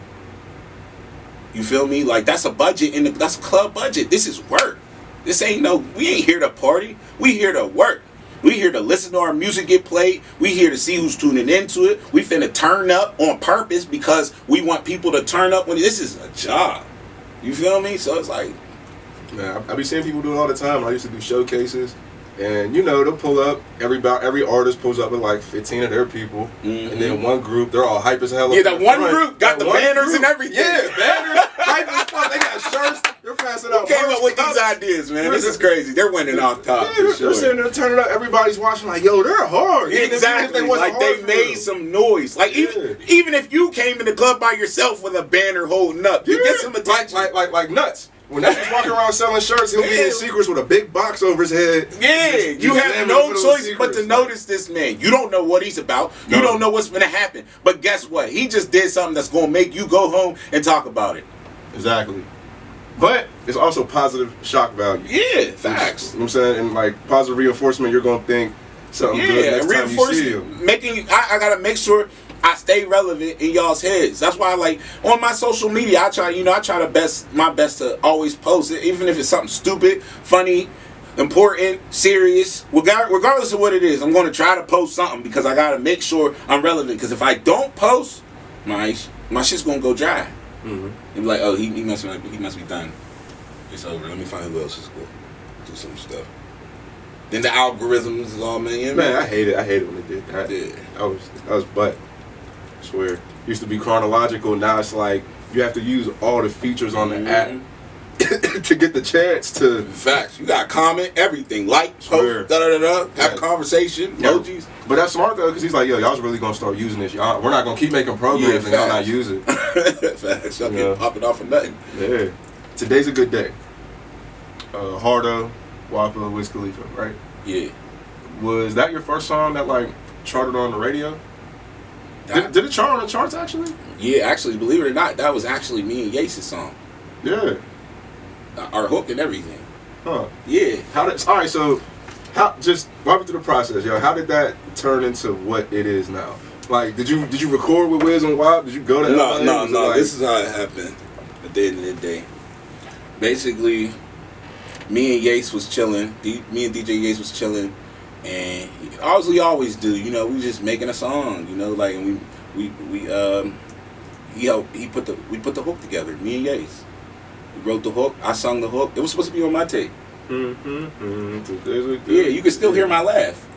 C: You feel me? Like, that's a budget, and that's a club budget. This is work. This ain't we ain't here to party. We here to work. We here to listen to our music get played. We here to see who's tuning into it. We finna turn up on purpose because we want people to turn up when this is a job. You feel me? So it's like,
D: man, I be seeing people do it all the time. I used to do showcases. And, you know, they'll pull up, every artist pulls up with like 15 of their people. And then one group, they're all hype as hell.
C: Yeah, that one group got the banners and everything.
D: Yeah, banners, hype as fuck. They got shirts. They're passing out.
C: Who came up with these ideas, man? This is crazy. They're winning off top.
D: Yeah, they're sitting there turning up. Everybody's watching like, yo, they're hard.
C: Exactly. Like, they made some noise. Like, even if you came in the club by yourself with a banner holding up, you get some attention.
D: Like nuts. When Nuts was walking around selling shirts, he'll be in secrets with a big box over his head.
C: Yeah, you have no choice but to notice this man. You don't know what he's about. You don't know what's going to happen. But guess what? He just did something that's going to make you go home and talk about it.
D: Exactly. But it's also positive shock value.
C: Yeah, facts.
D: You know what I'm saying? And like positive reinforcement, you're gonna think something good next time you see him.
C: I gotta make sure I stay relevant in y'all's heads. That's why, like, on my social media, I try my best to always post it, even if it's something stupid, funny, important, serious. Regardless of what it is, I'm gonna try to post something because I gotta make sure I'm relevant. Because if I don't post, my shit's gonna go dry.
D: Mm-hmm.
C: And be like, oh, he must be done. It's over. Let me find who else is cool. Do some stuff. Then the algorithms is all man.
D: Man, I hate it. I hate it when they did that.
C: Yeah.
D: That was butt. I swear. Used to be chronological. Now it's like you have to use all the features on the app to get the chance to.
C: Facts. You got to comment everything, like, post, have a conversation, emojis.
D: But that's smart though, because he's like, yo, y'all's really gonna start using this. Y'all, we're not gonna keep making programs and y'all not use it.
C: Facts. Y'all get popping off of nothing.
D: Yeah. Today's a good day. Hardo, Wappa, Wiz Khalifa, right?
C: Yeah.
D: Was that your first song that like charted on the radio? Did it chart on the charts actually?
C: Yeah, actually, believe it or not, that was actually me and Yace's song.
D: Yeah.
C: Our hook and everything.
D: Huh.
C: Yeah.
D: Alright, so just walk me through the process, yo. How did that turn into what it is now? Like, did you record with Wiz and WAP? Did you go to LA?
C: No.
D: Like,
C: this is how it happened. At the end of the day, basically, me and Yace was chilling. Me and DJ Yace was chilling, and as we always do, you know, we just making a song, you know, like, and we put the hook together. Me and Yace, we wrote the hook. I sung the hook. It was supposed to be on my tape. Yeah, you can still hear my laugh.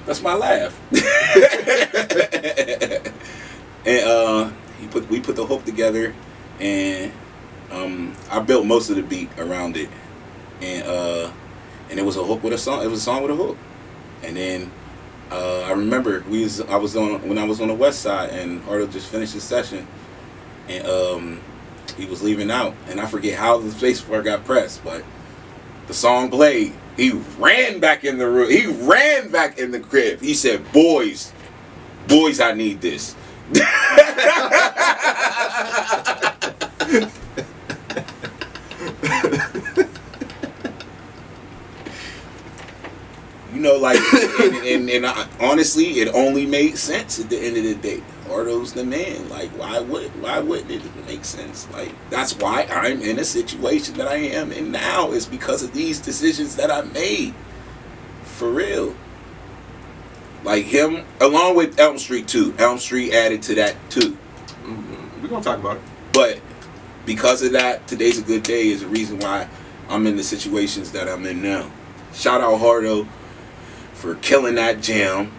C: That's my laugh. And we put the hook together, and I built most of the beat around it, and it was a hook with a song. It was a song with a hook, and then I remember when I was on the West Side, and Hardo just finished his session, and he was leaving out, and I forget how the space bar got pressed, but the song played. He ran back in the room. He ran back in the crib. He said, boys, I need this. You know, like, and honestly, it only made sense at the end of the day. Hardo's the man. Like, why wouldn't it make sense? Like, that's why I'm in a situation that I am in now. Is because of these decisions that I made. For real. Like him, along with Elm Street too. Elm Street added to that too.
D: We're gonna talk about it.
C: But because of that, today's a good day is the reason why I'm in the situations that I'm in now. Shout out Hardo for killing that jam.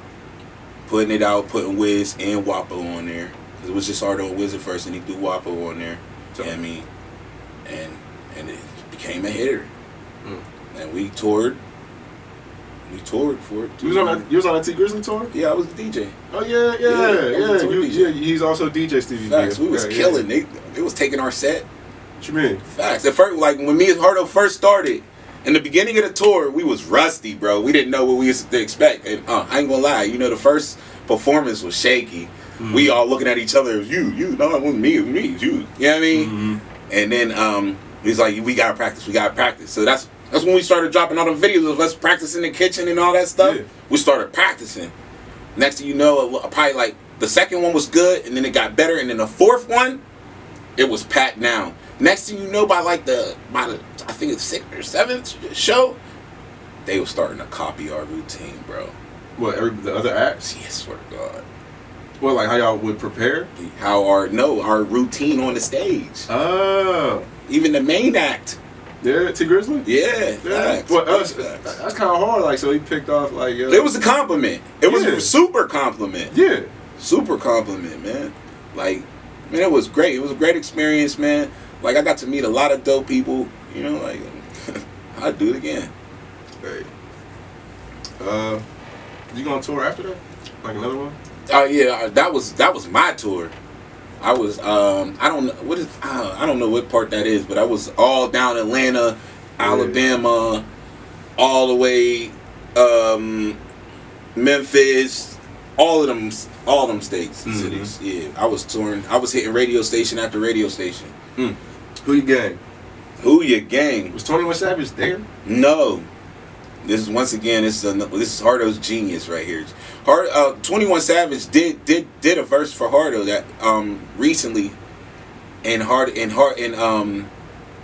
C: Putting it out, putting Wiz and Wappa on there. It was just Hardo and Wiz at first, and he threw Wappa on there. You know what I mean? And it became a hitter. And we toured. We toured for it.
D: You was on that T Grizzly tour?
C: Yeah, I was the DJ.
D: Oh yeah. He's also DJ Stevie.
C: Facts. We was killing. They was taking our set.
D: What you mean?
C: Facts. At first, like when me and Hardo first started, in the beginning of the tour, we was rusty, bro. We didn't know what we used to expect. And I ain't gonna lie, you know, the first performance was shaky. We all looking at each other, you, no, it wasn't me, you. You know what I mean? And then he's like, we gotta practice. So that's when we started dropping all the videos of us practicing in the kitchen and all that stuff. Yeah. We started practicing. Next thing you know, probably like the second one was good, and then it got better, and then the fourth one, it was packed down. Next thing you know, by I think it's 6th or 7th show, they were starting to copy our routine, bro.
D: What, the other acts?
C: Yes, swear to God.
D: Well, like how y'all would prepare?
C: Our routine on the stage.
D: Oh.
C: Even the main act.
D: Yeah, T Grizzly?
C: Yeah.
D: Facts. Well, that's kind of hard. Like, so he picked off like.
C: It was a compliment. It was a super compliment.
D: Yeah.
C: Super compliment, man. Like, man, it was great. It was a great experience, man. Like, I got to meet a lot of dope people. You know, like, I'd do it again.
D: Hey. You gonna tour after that? Like another one?
C: Oh yeah, that was my tour. I was I don't know what part that is, but I was all down Atlanta, Alabama, all the way Memphis, all of them states and cities. Yeah, I was touring. I was hitting radio station after radio station.
D: Who you gang?
C: Who your gang?
D: Was 21 Savage there?
C: No. This is once again. This is Hardo's genius right here. 21 Savage did a verse for Hardo that recently, and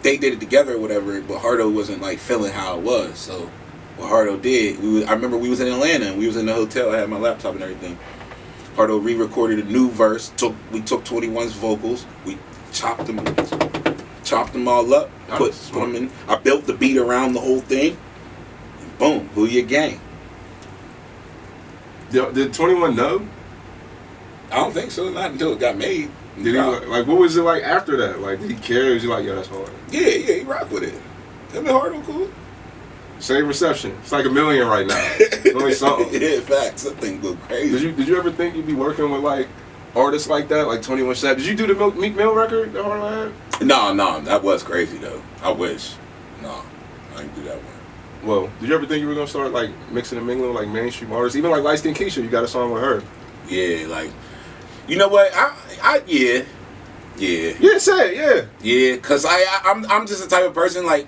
C: they did it together or whatever. But Hardo wasn't like feeling how it was. So what Hardo did, I remember we was in Atlanta and we was in the hotel. I had my laptop and everything. Hardo re-recorded a new verse. We took 21's vocals. We chopped them all up. Put them in. I built the beat around the whole thing. Boom, who your gang?
D: Did 21 know?
C: I don't think so. Not until it got made.
D: Did he like? What was it like after that? Like, did he care? Or was he like, yo, that's hard?
C: Yeah, he rocked with it. Him and Hardo cool.
D: Same reception. It's like 1 million right now. Only something.
C: Yeah, facts. That thing go crazy.
D: Did you ever think you'd be working with like artists like that, like 21 Savage? Did you do the Meek Mill record that Hardo had?
C: No, that was crazy though. I wish. No, I didn't do that one.
D: Well, did you ever think you were gonna start like mixing and mingling with like mainstream artists, even like Light Skin Keisha? You got a song with her.
C: Yeah, like, you know what? Yeah.
D: Yeah, say it,
C: Yeah, cause I'm just the type of person like,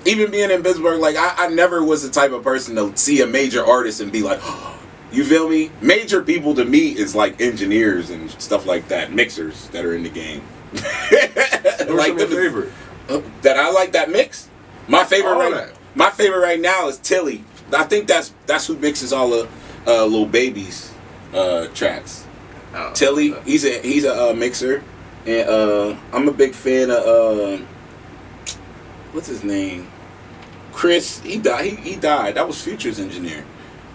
C: even being in Pittsburgh, like I never was the type of person to see a major artist and be like, oh, you feel me? Major people to me is like engineers and stuff like that, mixers that are in the game.
D: Who's like your favorite?
C: That I like that mix. My favorite right now is Tilly. I think that's who mixes all the Lil Baby's tracks. Oh, Tilly, he's a mixer, and I'm a big fan of what's his name? Chris. He died. That was Future's engineer.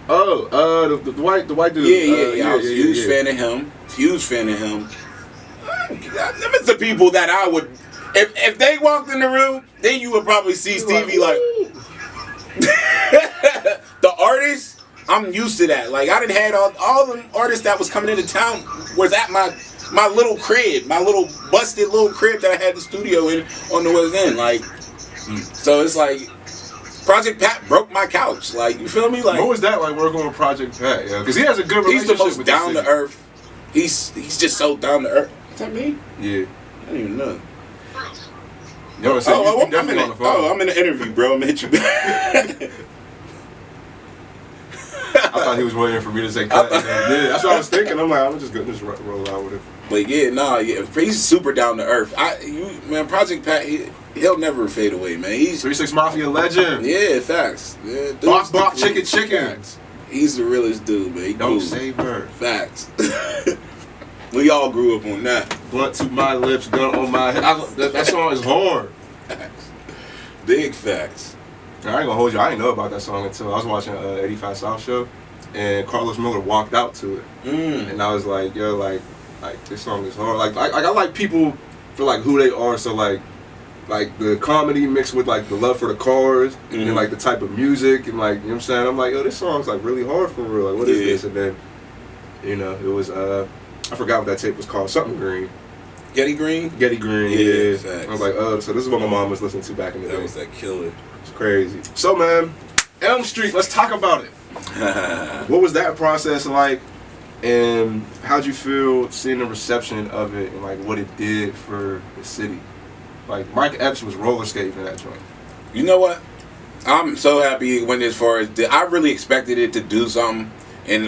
D: Oh, the white dude.
C: Yeah. I was a huge fan of him. Huge fan of him. Them is the people that I would, if they walked in the room, then you would probably see Stevi like. The artists, I'm used to that. Like I done had all the artists that was coming into town was at my little crib, my little busted little crib that I had the studio in on the West End. Like, so it's like Project Pat broke my couch. Like, you feel me? Like,
D: what was that like working with Project Pat? Yeah, because he has a good relationship.
C: He's the most
D: with
C: down to earth. He's just so down to earth. Is that me?
D: Yeah.
C: I don't even know.
D: Yo, so I'm
C: in an interview, bro. I'm gonna hit you back.
D: I thought he was waiting for me to say cut. Yeah, that's what I was thinking. I'm like, I'm just gonna just roll out with it.
C: But yeah, he's super down to earth. Project Pat, he'll never fade away, man. He's
D: 3-6 Mafia legend.
C: Yeah, facts. Yeah,
D: Bop, chicken.
C: He's the realest dude, man.
D: Don't save her.
C: Facts. We all grew up on that.
D: Blunt to my lips, gun on my head. That song is hard.
C: Facts. Big facts.
D: I ain't gonna hold you. I didn't know about that song until I was watching 85 South show, and Carlos Miller walked out to it, and I was like, yo, like this song is hard. Like I like people for like who they are. So like the comedy mixed with like the love for the cars and like the type of music and like, you know what I'm saying. I'm like, yo, this song's like really hard for real. Like, what is this? And then, you know, it was I forgot what that tape was called. Something Green.
C: Getty Green?
D: Getty Green, yeah.
C: Facts.
D: I was like, oh, so this is what my mom was listening to back in the day.
C: That was that killer.
D: It's crazy. So, man, Elm Street, let's talk about it. What was that process like, and how'd you feel seeing the reception of it and, like, what it did for the city? Like, Mike Epps was roller skating in that joint.
C: You know what? I'm so happy it went as far as... I really expected it to do something,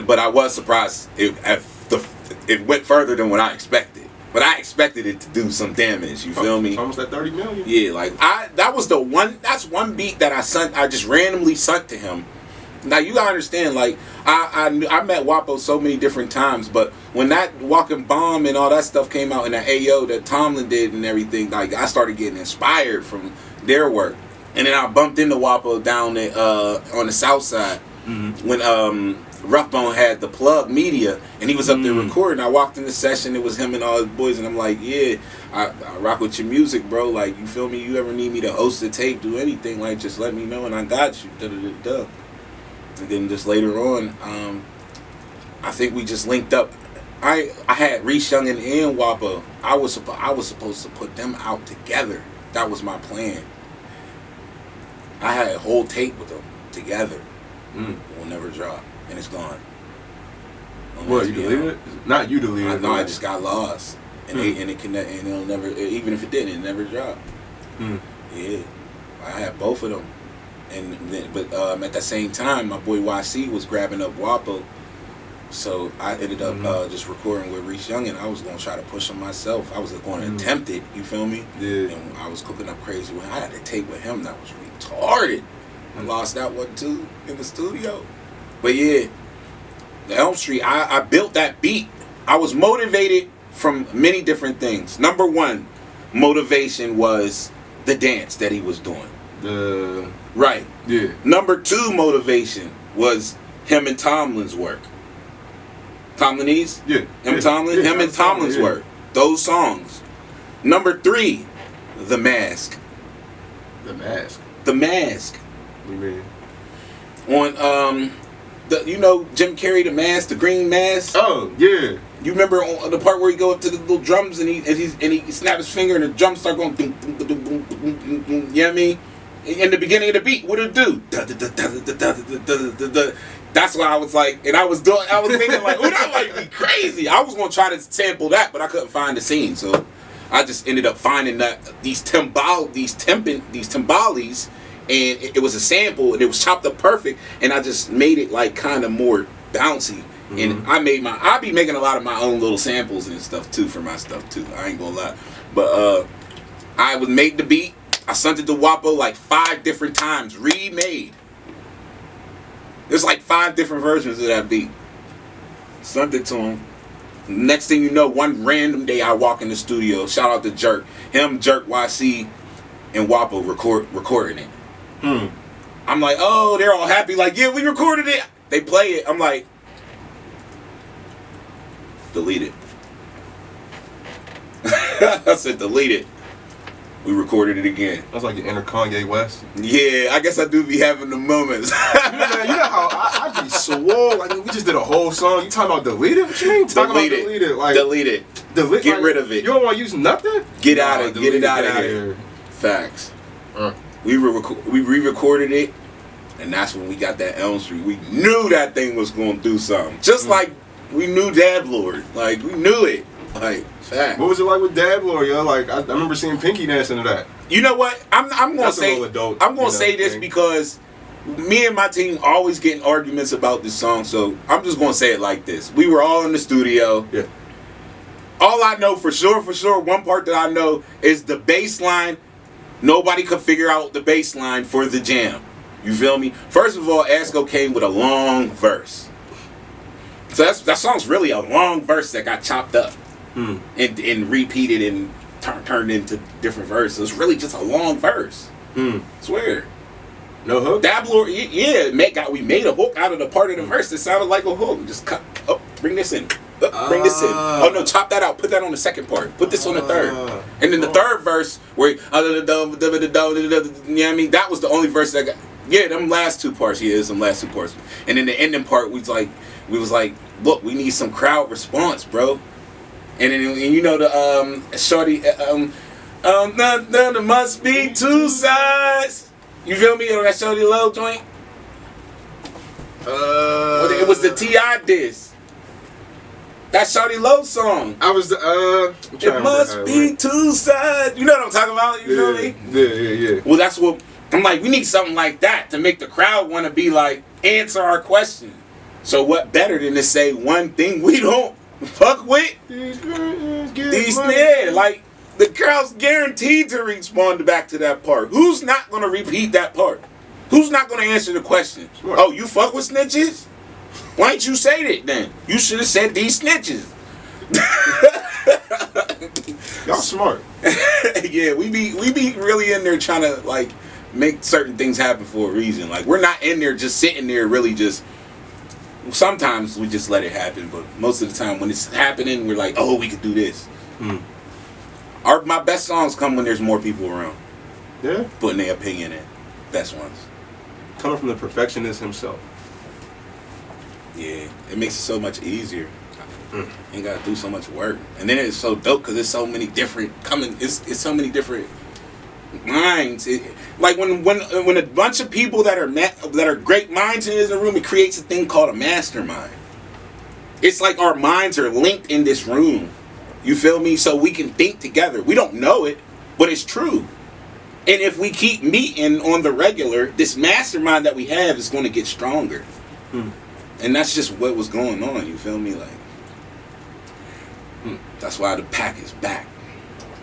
C: but I was surprised it went further than what I expected. But I expected it to do some damage. You feel me?
D: Almost at 30 million.
C: Yeah, like that's one beat that I just randomly sent to him. Now you gotta understand, like I met Wapo so many different times, but when that Walking Bomb and all that stuff came out and that AO that Tomlin did and everything, like I started getting inspired from their work. And then I bumped into Wapo down at, on the south side when Roughbone had the Plug Media, and he was up there recording. I walked in the session, it was him and all his boys, and I'm like, yeah, I rock with your music, bro. Like, you feel me? You ever need me to host a tape, do anything, like, just let me know, and I got you. Da-da-da-da. And then just later on, I think we just linked up. I had Reese Youngin and Wapo. I was supposed to put them out together. That was my plan. I had a whole tape with them together. It will never drop. And it's gone.
D: What, you deleted it? Not you deleted it.
C: No, I just got lost. And it connect, and it'll never, even if it didn't, it never dropped. Yeah, I had both of them. And then, but at the same time, my boy YC was grabbing up WAPO. So I ended up just recording with Reese Young, and I was going to try to push him myself. I was going to attempt it, you feel me?
D: Yeah.
C: And I was cooking up crazy. I had a tape with him that was retarded. I lost that one too in the studio. But yeah, the Elm Street, I built that beat. I was motivated from many different things. Number one, motivation was the dance that he was doing. Right.
D: Yeah.
C: Number two motivation was him and Tomlin's work. Tomlinese?
D: Yeah.
C: Tomlin?
D: Yeah,
C: him and Tomlin's work. Those songs. Number three, The Mask.
D: The Mask.
C: The Mask.
D: What do you mean?
C: On you know Jim Carrey, The Mask, the green mask.
D: Oh yeah.
C: You remember on the part where he go up to the little drums and he snap his finger and the drums start going dum, dum, dum, dum, dum, dum, dum, you know what I mean? In the beginning of the beat, what it do? That's why I was like, and I was thinking like, oh, that might be crazy. I was gonna try to sample that, but I couldn't find the scene, so I just ended up finding that these timbales, and it was a sample, and it was chopped up perfect, and I just made it like kind of more bouncy. And I be making a lot of my own little samples and stuff too for my stuff too. I ain't gonna lie, but I would make the beat. I sent it to WAPO like 5 different times, remade. There's like 5 different versions of that beat. Sent it to him. Next thing you know, one random day I walk in the studio. Shout out to Jerk. Him, Jerk, YC, and WAPO recording it. I'm like, oh, they're all happy. Like, yeah, we recorded it. They play it. I'm like, delete it. I said, delete it. We recorded it again.
D: That's like the inner Kanye West.
C: Yeah, I guess I do be having the moments.
D: Man, you know how I be swole. Like, we just did a whole song. You talking about delete it? What you mean?
C: Delete it.
D: Like,
C: delete it. Get rid of it.
D: You don't want to use nothing?
C: Get it out of here. Facts. We re-recorded it, and that's when we got that Elm Street. We knew that thing was going to do something. Just like we knew Dab Lord. Like, we knew it. Like, fact.
D: What was it like with Dab Lord, yo? Like, I remember seeing Pinky dancing to that.
C: You know what? I'm gonna say
D: adult,
C: I'm gonna say this because me and my team always get in arguments about this song. So I'm just gonna say it like this: we were all in the studio.
D: Yeah.
C: All I know for sure, one part that I know is the bass line. Nobody could figure out the bass line for the jam. You feel me? First of all, Asco came with a long verse. So that song's really a long verse that got chopped up. And repeated and turned into different verses. It's really just a long verse. Swear.
D: No hook?
C: Dab Lord, yeah, we made a hook out of the part of the verse that sounded like a hook. Just cut, bring this in. Bring this in. Oh no, chop that out. Put that on the second part. Put this on the third. And then the third verse where you know what I mean? That was the only verse that got. Yeah, them last 2 parts. Yeah, some last 2 parts. And then the ending part, we was like, look, we need some crowd response, bro. And then you know the shorty there must be 2 sides. You feel me? Or that Shorty Low joint? It was the T.I. diss. That Shorty Low song.
D: It
C: must be 2 sides. You know what I'm talking about? You feel me?
D: Yeah.
C: Well, that's what I'm like. We need something like that to make the crowd want to be like, answer our question. So what better than to say one thing we don't fuck with? Like the crowd's guaranteed to respond back to that part. Who's not gonna repeat that part? Who's not gonna answer the question?
D: Smart.
C: Oh, you fuck with snitches? Why didn't you say that then? You should have said these snitches.
D: Y'all smart.
C: Yeah, we be really in there trying to like make certain things happen for a reason. Like we're not in there just sitting there really just. Sometimes we just let it happen, but most of the time when it's happening, we're like, oh, we could do this. My best songs come when there's more people around.
D: Yeah.
C: Putting their opinion in. Best ones.
D: Coming from the perfectionist himself.
C: Yeah. It makes it so much easier. Ain't got to do so much work. And then it's so dope because there's so many different it's so many different minds. Like when a bunch of people that are great minds in the room, it creates a thing called a mastermind. It's like our minds are linked in this room. You feel me? So we can think together. We don't know it, but it's true. And if we keep meeting on the regular, this mastermind that we have is going to get stronger. And that's just what was going on, you feel me? Like, that's why the pack is back.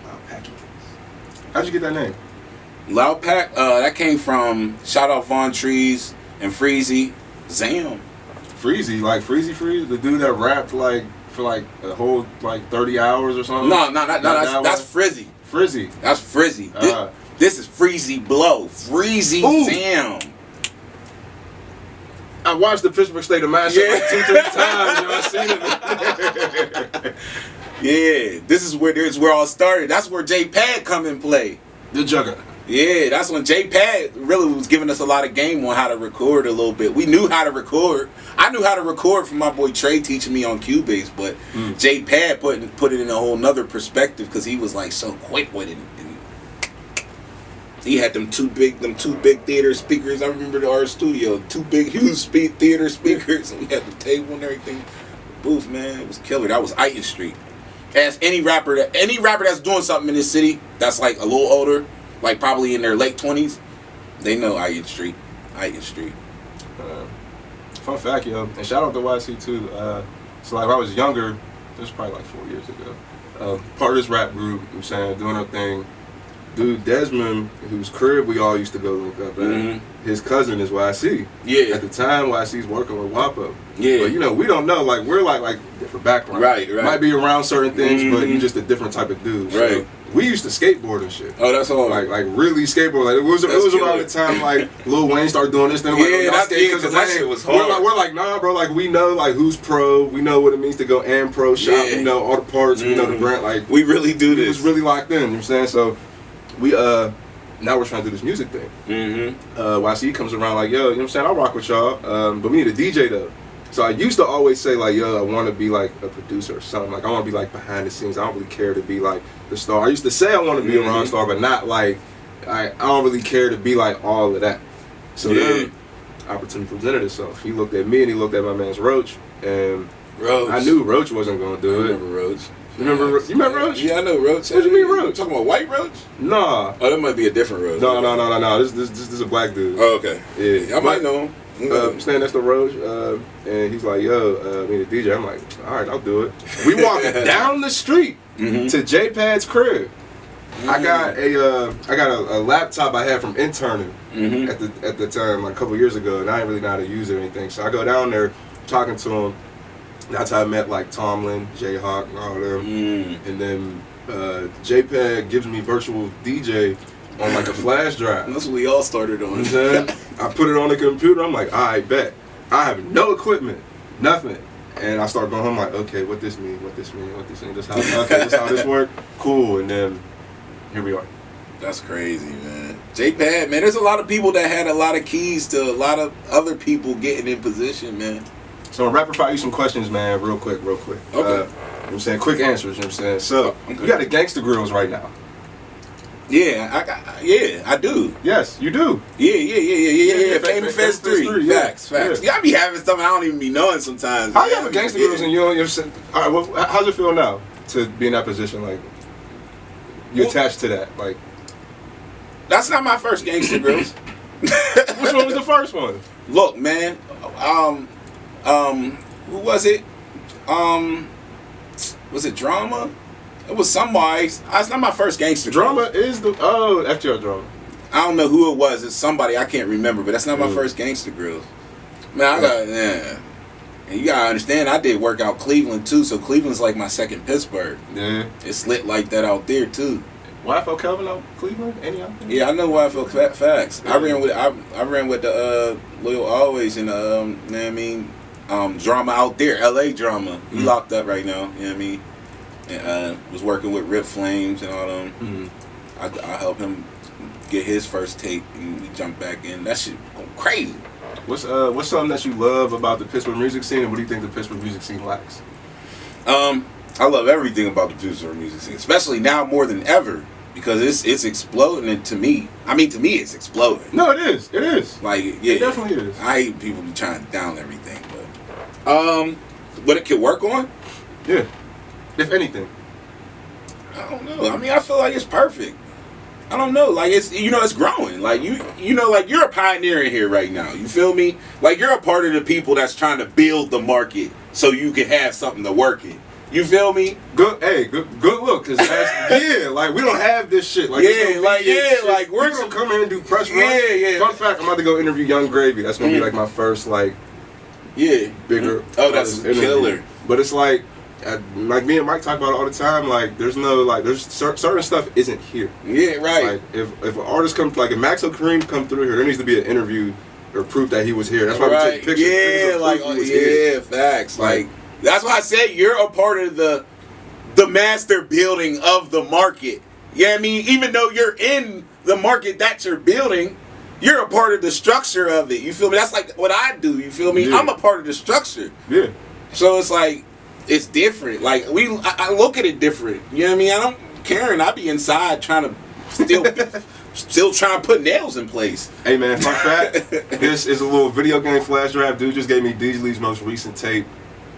D: LOUDPAK. How'd you get that name?
C: LOUDPAK, that came from, shout out Von Trees and Freezy, Zam.
D: Freezy, like Freezy Freeze, the dude that rapped like for like a whole like 30 hours or something?
C: No, that's Frizzy.
D: Frizzy.
C: That's Frizzy. This is Freezy Blow. Freezy Zam.
D: I watched the Pittsburgh State of Matchup like 2-3 times. You know, I seen it.
C: Yeah, this is where it all started. That's where J-Pad come and play.
D: The Juggernaut.
C: Yeah, that's when J-Pad really was giving us a lot of game on how to record a little bit. We knew how to record. I knew how to record from my boy Trey teaching me on Cubase, but J-Pad put it in a whole nother perspective because he was like so quick with it. And he had them two big theater speakers. I remember our studio, two big huge theater speakers. And we had the table and everything. The booth, man, it was killer. That was Iton Street. Ask any rapper that's doing something in this city that's like a little older, like probably in their late 20s, they know Iton Street. Iton Street.
D: Fun fact, yo, and shout out to YC too. So like when I was younger, this was probably like 4 years ago. Part of this rap group, I'm saying, doing our thing. Dude, Desmond, whose crib we all used to go link up at, his cousin is YC.
C: Yeah.
D: At the time, YC's working with WAPO.
C: Yeah.
D: But you know, we don't know. Like we're like different background.
C: Right.
D: Might be around certain things, but you're just a different type of dude.
C: Right.
D: So we used to skateboard and shit.
C: Oh, that's all.
D: Like really skateboard. Like it was around the time like Lil Wayne started doing this thing. Like,
C: because that shit was hard.
D: We're like, nah, bro. Like we know like who's pro. We know what it means to go and pro shop.
C: Yeah.
D: We know all the parts. We know the brand. Like
C: we really do this.
D: It was really locked in. You know what I'm saying? So we now we're trying to do this music thing. YC comes around like, yo, you know what I'm saying? I'll rock with y'all. But we need a DJ though. So I used to always say like, yo, I want to be like a producer or something. Like I want to be like behind the scenes. I don't really care to be like the star. I used to say I want to be a rock star, but not like I don't really care to be like all of that. So then opportunity presented itself. He looked at me and he looked at my man's Roach, and
C: Roach.
D: I knew Roach wasn't gonna do it.
C: I remember Roach.
D: You remember Roach?
C: Yeah, I know Roach.
D: What do you mean Roach?
C: You talking about white Roach?
D: Nah.
C: Oh, that might be a different Roach.
D: No. This is a black dude.
C: Oh, okay.
D: Yeah,
C: I might know him.
D: Standing next to Roach, and he's like, yo, we need a DJ. I'm like, all right, I'll do it. We walking down the street to J-Pad's crib. I got a laptop I had from interning at the time, like a couple years ago, and I didn't really know how to use it or anything. So I go down there talking to him. That's how I met like Tomlin, Jayhawk, and all them. And then J-Pad gives me virtual DJ on like a flash drive.
C: That's what we all started on.
D: You know what I'm saying? I put it on the computer. I'm like, I bet. I have no equipment, nothing. And I start going home like, okay, what this mean? This how this work? Cool. And then here we are.
C: That's crazy, man. J-Pad, man, there's a lot of people that had a lot of keys to a lot of other people getting in position, man.
D: So I'm rapid fire you some questions, man, real quick. Okay. You know what I'm saying? Quick answers, you know what I'm saying? So, you got the Gangsta Grills right now.
C: Yeah, I do.
D: Yes, you do.
C: Yeah. Famous Fest 3. Facts.
D: Yeah.
C: Yeah, I be having stuff I don't even be knowing sometimes.
D: How you have a Gangsta Grills and you don't understand? All right, well, how's it feel now to be in that position? Like, you attached to that? Like,
C: that's not my first Gangsta Grills.
D: which one was the first one?
C: Look, man. Who was it? Was it Drama? It was somebody. It's not my first Gangsta
D: Drama
C: Grills.
D: is the FTR Drama.
C: I don't know who it was. It's somebody I can't remember, but that's not my first Gangsta Grills. Man, and you gotta understand, I did work out Cleveland too, so Cleveland's like my second Pittsburgh.
D: Yeah.
C: It's lit like that out there too.
D: YFL Kelvin out Cleveland? Any out there?
C: Yeah, I know YFL facts. Yeah. I ran with the Loyal Always and Drama out there, LA Drama. He locked up right now, you know what I mean? And was working with Rip Flames and all them. I helped him get his first tape and we jumped back in. That shit going crazy.
D: What's something that you love about the Pittsburgh music scene, and what do you think the Pittsburgh music scene lacks?
C: I love everything about the Pittsburgh music scene, especially now more than ever, because it's exploding. And to me, it's exploding.
D: No, it is. It is.
C: Like, yeah,
D: it definitely is.
C: I hate people be trying to down everything, but what it could work on?
D: Yeah. If anything.
C: I don't know. I mean, I feel like it's perfect. I don't know. Like it's it's growing. Like like you're a pioneer in here right now. You feel me? Like you're a part of the people that's trying to build the market so you can have something to work in. You feel me?
D: Good look. Cause like we don't have this shit. Like
C: like we're
D: gonna come here and do press run.
C: Yeah.
D: Fun fact: I'm about to go interview Young Gravy. That's gonna be like my first bigger.
C: Oh, that's
D: interview.
C: killer.
D: But it's like me and Mike talk about it all the time. Like there's certain stuff isn't here.
C: Yeah, right.
D: Like if an artist comes, like if Maxo Kareem come through here, there needs to be an interview or proof that he was here. That's why we take pictures.
C: Yeah, facts. Like that's why I said you're a part of the master building of the market. Yeah, I mean, even though you're in the market that you're building, you're a part of the structure of it. You feel me? That's like what I do. You feel me?
D: Yeah.
C: I'm a part of the structure.
D: Yeah.
C: So it's like it's different. Like I look at it different. You know what I mean? I don't care, and I be inside trying to still trying to put nails in place.
D: Hey man, fun fact. This is a little video game flash drive. Dude just gave me Deasley's most recent tape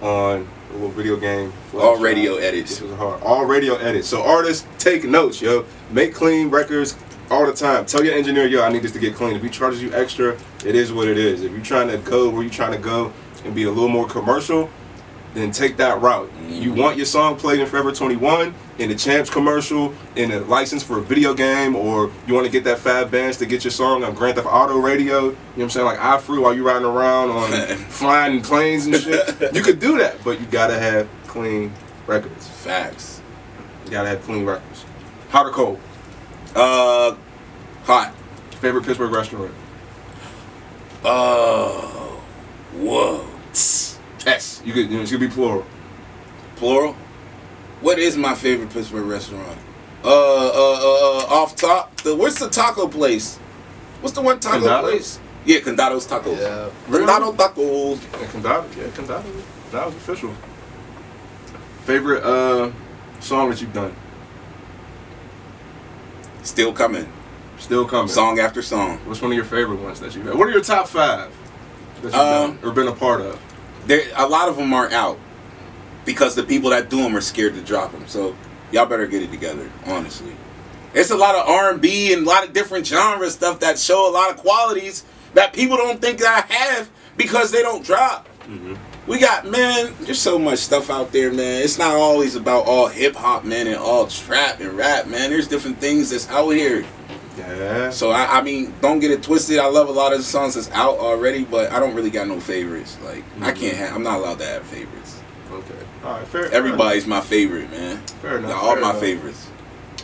D: on a little video game.
C: All radio edits.
D: This was hard. All radio edits. So artists, take notes, yo. Make clean records all the time. Tell your engineer, yo, I need this to get clean. If he charges you extra, it is what it is. If you're trying to go where you're trying to go and be a little more commercial, then take that route. You want your song played in Forever 21, in the Champs commercial, in a license for a video game, or you want to get that Fab Bands to get your song on Grand Theft Auto radio, you know what I'm saying, like iFruit while you riding around on flying in planes and shit. You could do that, but you gotta have clean records.
C: Facts.
D: You gotta have clean records. Hot or cold?
C: Hot.
D: Favorite Pittsburgh restaurant?
C: Whoa.
D: S. You could, it should be plural.
C: Plural? What is my favorite Pittsburgh restaurant? Off top, what's the taco place? What's the one taco
D: Condado?
C: place? Yeah, Condado's Tacos.
D: Yeah.
C: Condado Tacos.
D: Condado. That was official. Favorite song that you've done?
C: Still coming.
D: Still coming.
C: Song after song.
D: What's one of your favorite ones that you've done? What are your top 5 that you've done or been a part of?
C: A lot of them aren't out because the people that do them are scared to drop them. So y'all better get it together, honestly. It's a lot of R&B and a lot of different genre stuff that show a lot of qualities that people don't think that I have because they don't drop. Mm-hmm. We got, man, there's so much stuff out there, man. It's not always about all hip-hop, man, and all trap and rap, man. There's different things that's out here.
D: Yeah.
C: So, I mean, don't get it twisted. I love a lot of the songs that's out already, but I don't really got no favorites. Like, I'm not allowed to have favorites.
D: Okay. All right, fair.
C: Everybody's my favorite, man.
D: Fair enough.
C: All my favorites.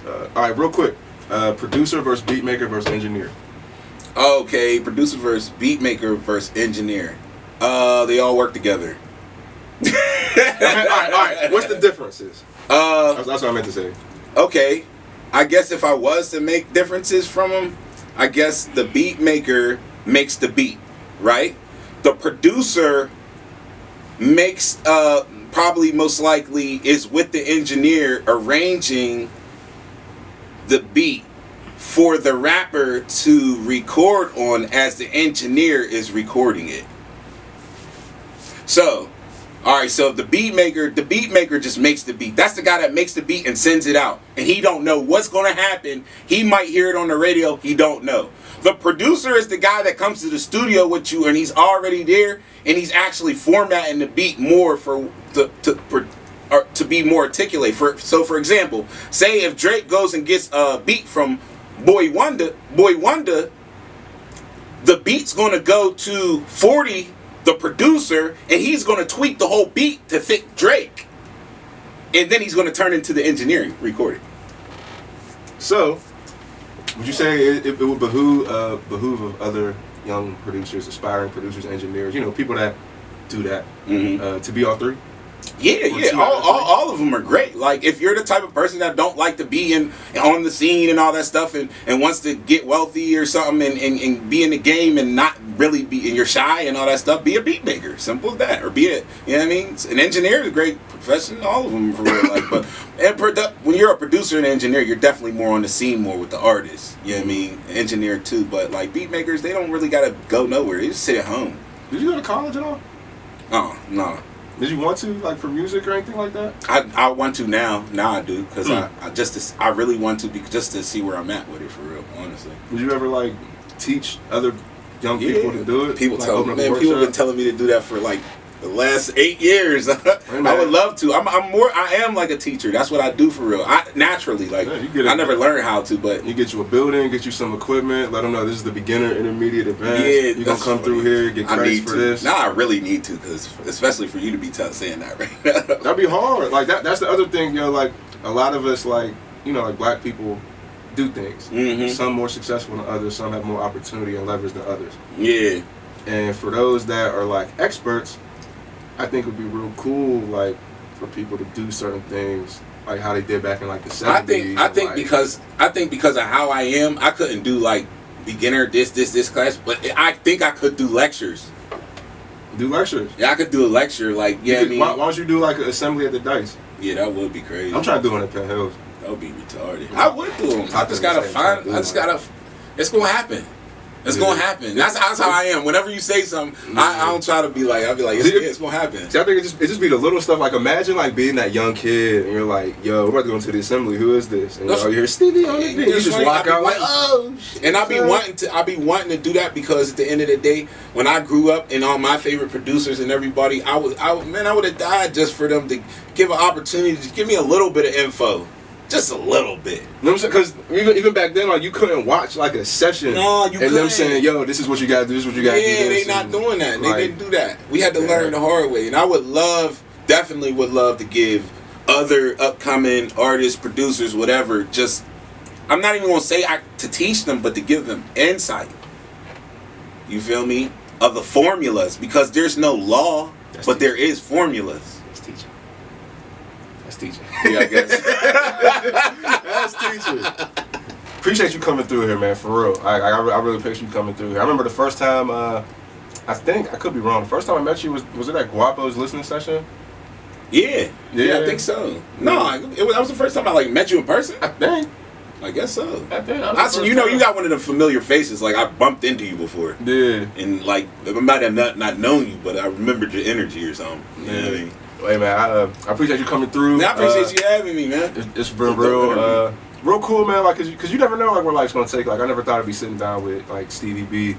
D: All right, real quick. Producer versus beatmaker versus engineer.
C: Okay, producer versus beatmaker versus engineer. They all work together.
D: All right. What's the differences? That's what I meant to say.
C: Okay. I guess if I was to make differences from them, I guess the beat maker makes the beat, right? The producer makes, probably most likely is with the engineer arranging the beat for the rapper to record on as the engineer is recording it. So, alright, so the beat maker just makes the beat. That's the guy that makes the beat and sends it out. And he don't know what's going to happen. He might hear it on the radio. He don't know. The producer is the guy that comes to the studio with you and he's already there and he's actually formatting the beat more to be more articulate. So for example, say if Drake goes and gets a beat from Boy Wonder, the beat's going to go to 40, the producer, and he's going to tweak the whole beat to fit Drake. And then he's going to turn into the engineering recording.
D: So, would you say it would behoove of other young producers, aspiring producers, engineers, people that do that, to be all three?
C: Yeah. All of them are great. Like, if you're the type of person that don't like to be on the scene and all that stuff and wants to get wealthy or something and be in the game and not really be, and you're shy and all that stuff, be a beat maker. Simple as that. Or be it. You know what I mean? An engineer is a great profession. All of them for real. Like, but when you're a producer and engineer, you're definitely more on the scene more with the artists. You know what I mean? Engineer too. But like beat makers, they don't really got to go nowhere. They just sit at home.
D: Did you go to college at all?
C: Oh, no.
D: Did you want to, like, for music or anything like that?
C: I want to now. Now I do, because I really want to, just to see where I'm at with it, for real, honestly.
D: Would you ever, like, teach other young people to do it?
C: People
D: like,
C: tell me, man, people have been telling me to do that for, like, the last 8 years. I would love to. I am like a teacher. That's what I do for real. Naturally, like, I never learned how to, but
D: you get you a building, get you some equipment, let them know this is the beginner, intermediate, advanced.
C: Yeah,
D: you're gonna come through here, get credits for this.
C: Now I really need to, because especially for you to be saying that right now.
D: That'd be hard. Like that's the other thing, like a lot of us, like, like black people do things. Mm-hmm. Some more successful than others, some have more opportunity and leverage than others.
C: Yeah.
D: And for those that are like experts, I think it would be real cool, like, for people to do certain things, like how they did back in like the 70s.
C: I think because of how I am, I couldn't do like beginner this class, but I think I could do lectures.
D: Do lectures?
C: Yeah, I could do a lecture, like, yeah.
D: Why don't you do like an assembly at the Dice?
C: Yeah, that would be crazy.
D: I'm trying to do it at Penn Hills.
C: That would be retarded. I would do them. It's gonna happen. It's gonna happen. That's how I am. Whenever you say something, I don't try to be like, I'll be like, it's gonna happen.
D: See, I think it just be the little stuff. Like, imagine like being that young kid and you're like, yo, we're about to go into the assembly. Who is this? And you hear Stevie on the beat. You just walk out like, oh shit.
C: And I be wanting to do that, because at the end of the day, when I grew up and all my favorite producers and everybody, I would have died just for them to give an opportunity to give me a little bit of info. Just a little bit.
D: You know what I'm saying? Because even back then, like, you couldn't watch like a session.
C: No, you couldn't.
D: And them saying, yo, this is what you gotta do, this is what you gotta do.
C: Yeah, they not doing that. They didn't do that. We had to learn the hard way. And I definitely would love to give other upcoming artists, producers, whatever, just, I'm not even gonna say to teach them, but to give them insight. You feel me? Of the formulas, because there's no law, but there is formulas.
D: Teaching.
C: Yeah, I guess.
D: That's teaching. Appreciate you coming through here, man, for real. I really appreciate you coming through here. I remember the first time, I think, I could be wrong, the first time I met you was it at Guapo's listening session?
C: Yeah, I think so. No, that was the first time I like met you in person.
D: I think.
C: I guess so.
D: I think.
C: You got one of the familiar faces. Like, I bumped into you before.
D: Yeah.
C: And like, I might have not known you, but I remembered your energy or something. You know what I mean?
D: Hey man, I appreciate you coming through.
C: I appreciate you having me, man.
D: It's been real cool, man. Like, cause you never know like where life's gonna take. Like, I never thought I'd be sitting down with like Stevie B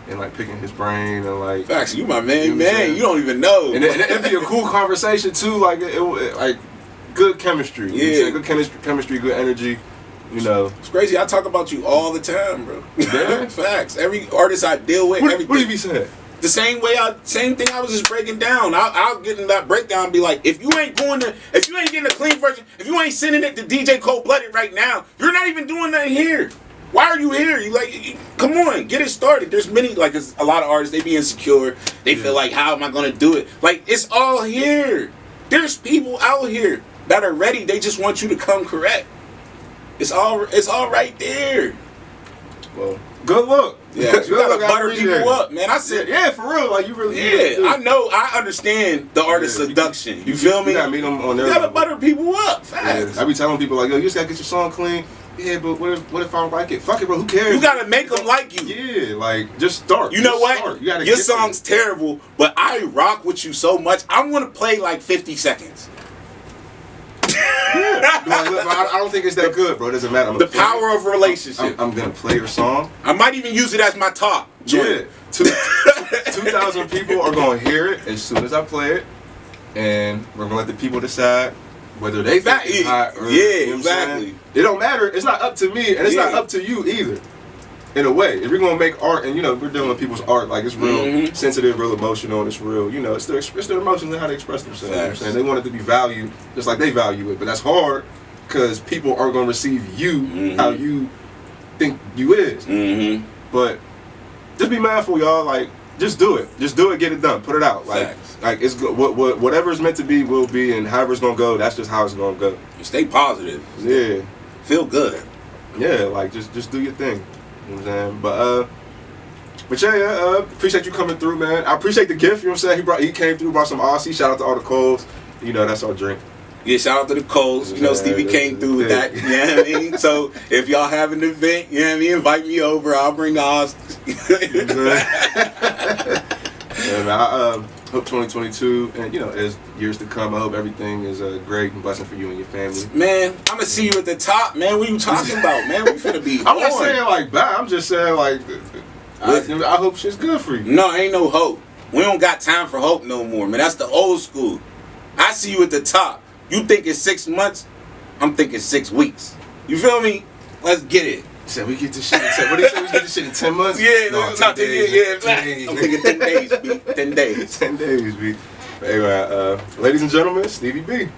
D: and like picking his brain and like.
C: Facts, you my man, man. You don't even know.
D: And it'd be a cool conversation too. Like it like good chemistry.
C: Yeah,
D: good chemistry, good energy. You know,
C: it's crazy. I talk about you all the time, bro. Yeah. Facts. Every artist I deal with, everything.
D: What do you be saying?
C: The same thing I was just breaking down. I'll get in that breakdown and be like, if you ain't getting a clean version, if you ain't sending it to DJ Coleblooded right now, you're not even doing that here. Why are you here? Come on, get it started. There's many, like, a lot of artists, they be insecure. They feel like, how am I gonna do it? Like, it's all here. There's people out here that are ready. They just want you to come correct. It's all right there.
D: Well, good luck.
C: Yeah, you gotta butter people up, man. I said,
D: yeah, for real. Like, you really.
C: Yeah, I know. I understand the artist seduction. You feel me?
D: You gotta meet them on their
C: You gotta butter people up. Facts.
D: I be telling people like, yo, you just gotta get your song clean. Yeah, but what if I don't like it? Fuck it, bro. Who cares?
C: You gotta make them like you.
D: Yeah, like, just start.
C: You know what? Your song's terrible, but I rock with you so much. I want to play like 50 seconds.
D: I don't think it's that good, bro. It doesn't matter.
C: The power of relationship.
D: I'm gonna play your song.
C: I might even use it as my top.
D: Yeah. 2,000 people are gonna hear it as soon as I play it, and we're gonna let the people decide whether they think it's hot or
C: exactly.
D: It don't matter. It's not up to me, and it's not up to you either. In a way, if we're gonna make art, and we're dealing with people's art, like, it's real sensitive, real emotional, and it's real. It's their emotions and how they express themselves. You know what I'm saying? They want it to be valued just like they value it, but that's hard because people aren't gonna receive you how you think you is. But just be mindful, y'all. Like, just do it. Just do it. Get it done. Put it out. Like it's good. Whatever's meant to be will be, and however it's gonna go, that's just how it's gonna go.
C: Stay positive.
D: Yeah.
C: Feel good.
D: Yeah. Like, just do your thing. You know what I'm saying? But yeah, appreciate you coming through, man. I appreciate the gift, you know what I'm saying? He came through, brought some Aussie. Shout out to all the Coles. That's our drink.
C: Yeah, shout out to the Coles. Stevie came through with that. You know what I mean? So if y'all have an event, you know what I mean, invite me over. I'll bring the Aussie.
D: Yeah, man. Hope 2022, and as years to come, I hope everything is great and blessing for you and your family.
C: Man, I'm gonna see you at the top, man. What you talking about, man? We finna be.
D: I'm not saying like bad. I'm just saying like, I hope shit's good for you.
C: No, ain't no hope. We don't got time for hope no more, man. That's the old school. I see you at the top. You think it's 6 months? I'm thinking 6 weeks. You feel me? Let's get it.
D: Said we get this shit. What they say? We get this shit in 10 months?
C: Yeah,
D: no,
C: 10 days. I'm thinking 10 days, B. 10 days.
D: 10 days, B. Anyway, ladies and gentlemen, Stevie B.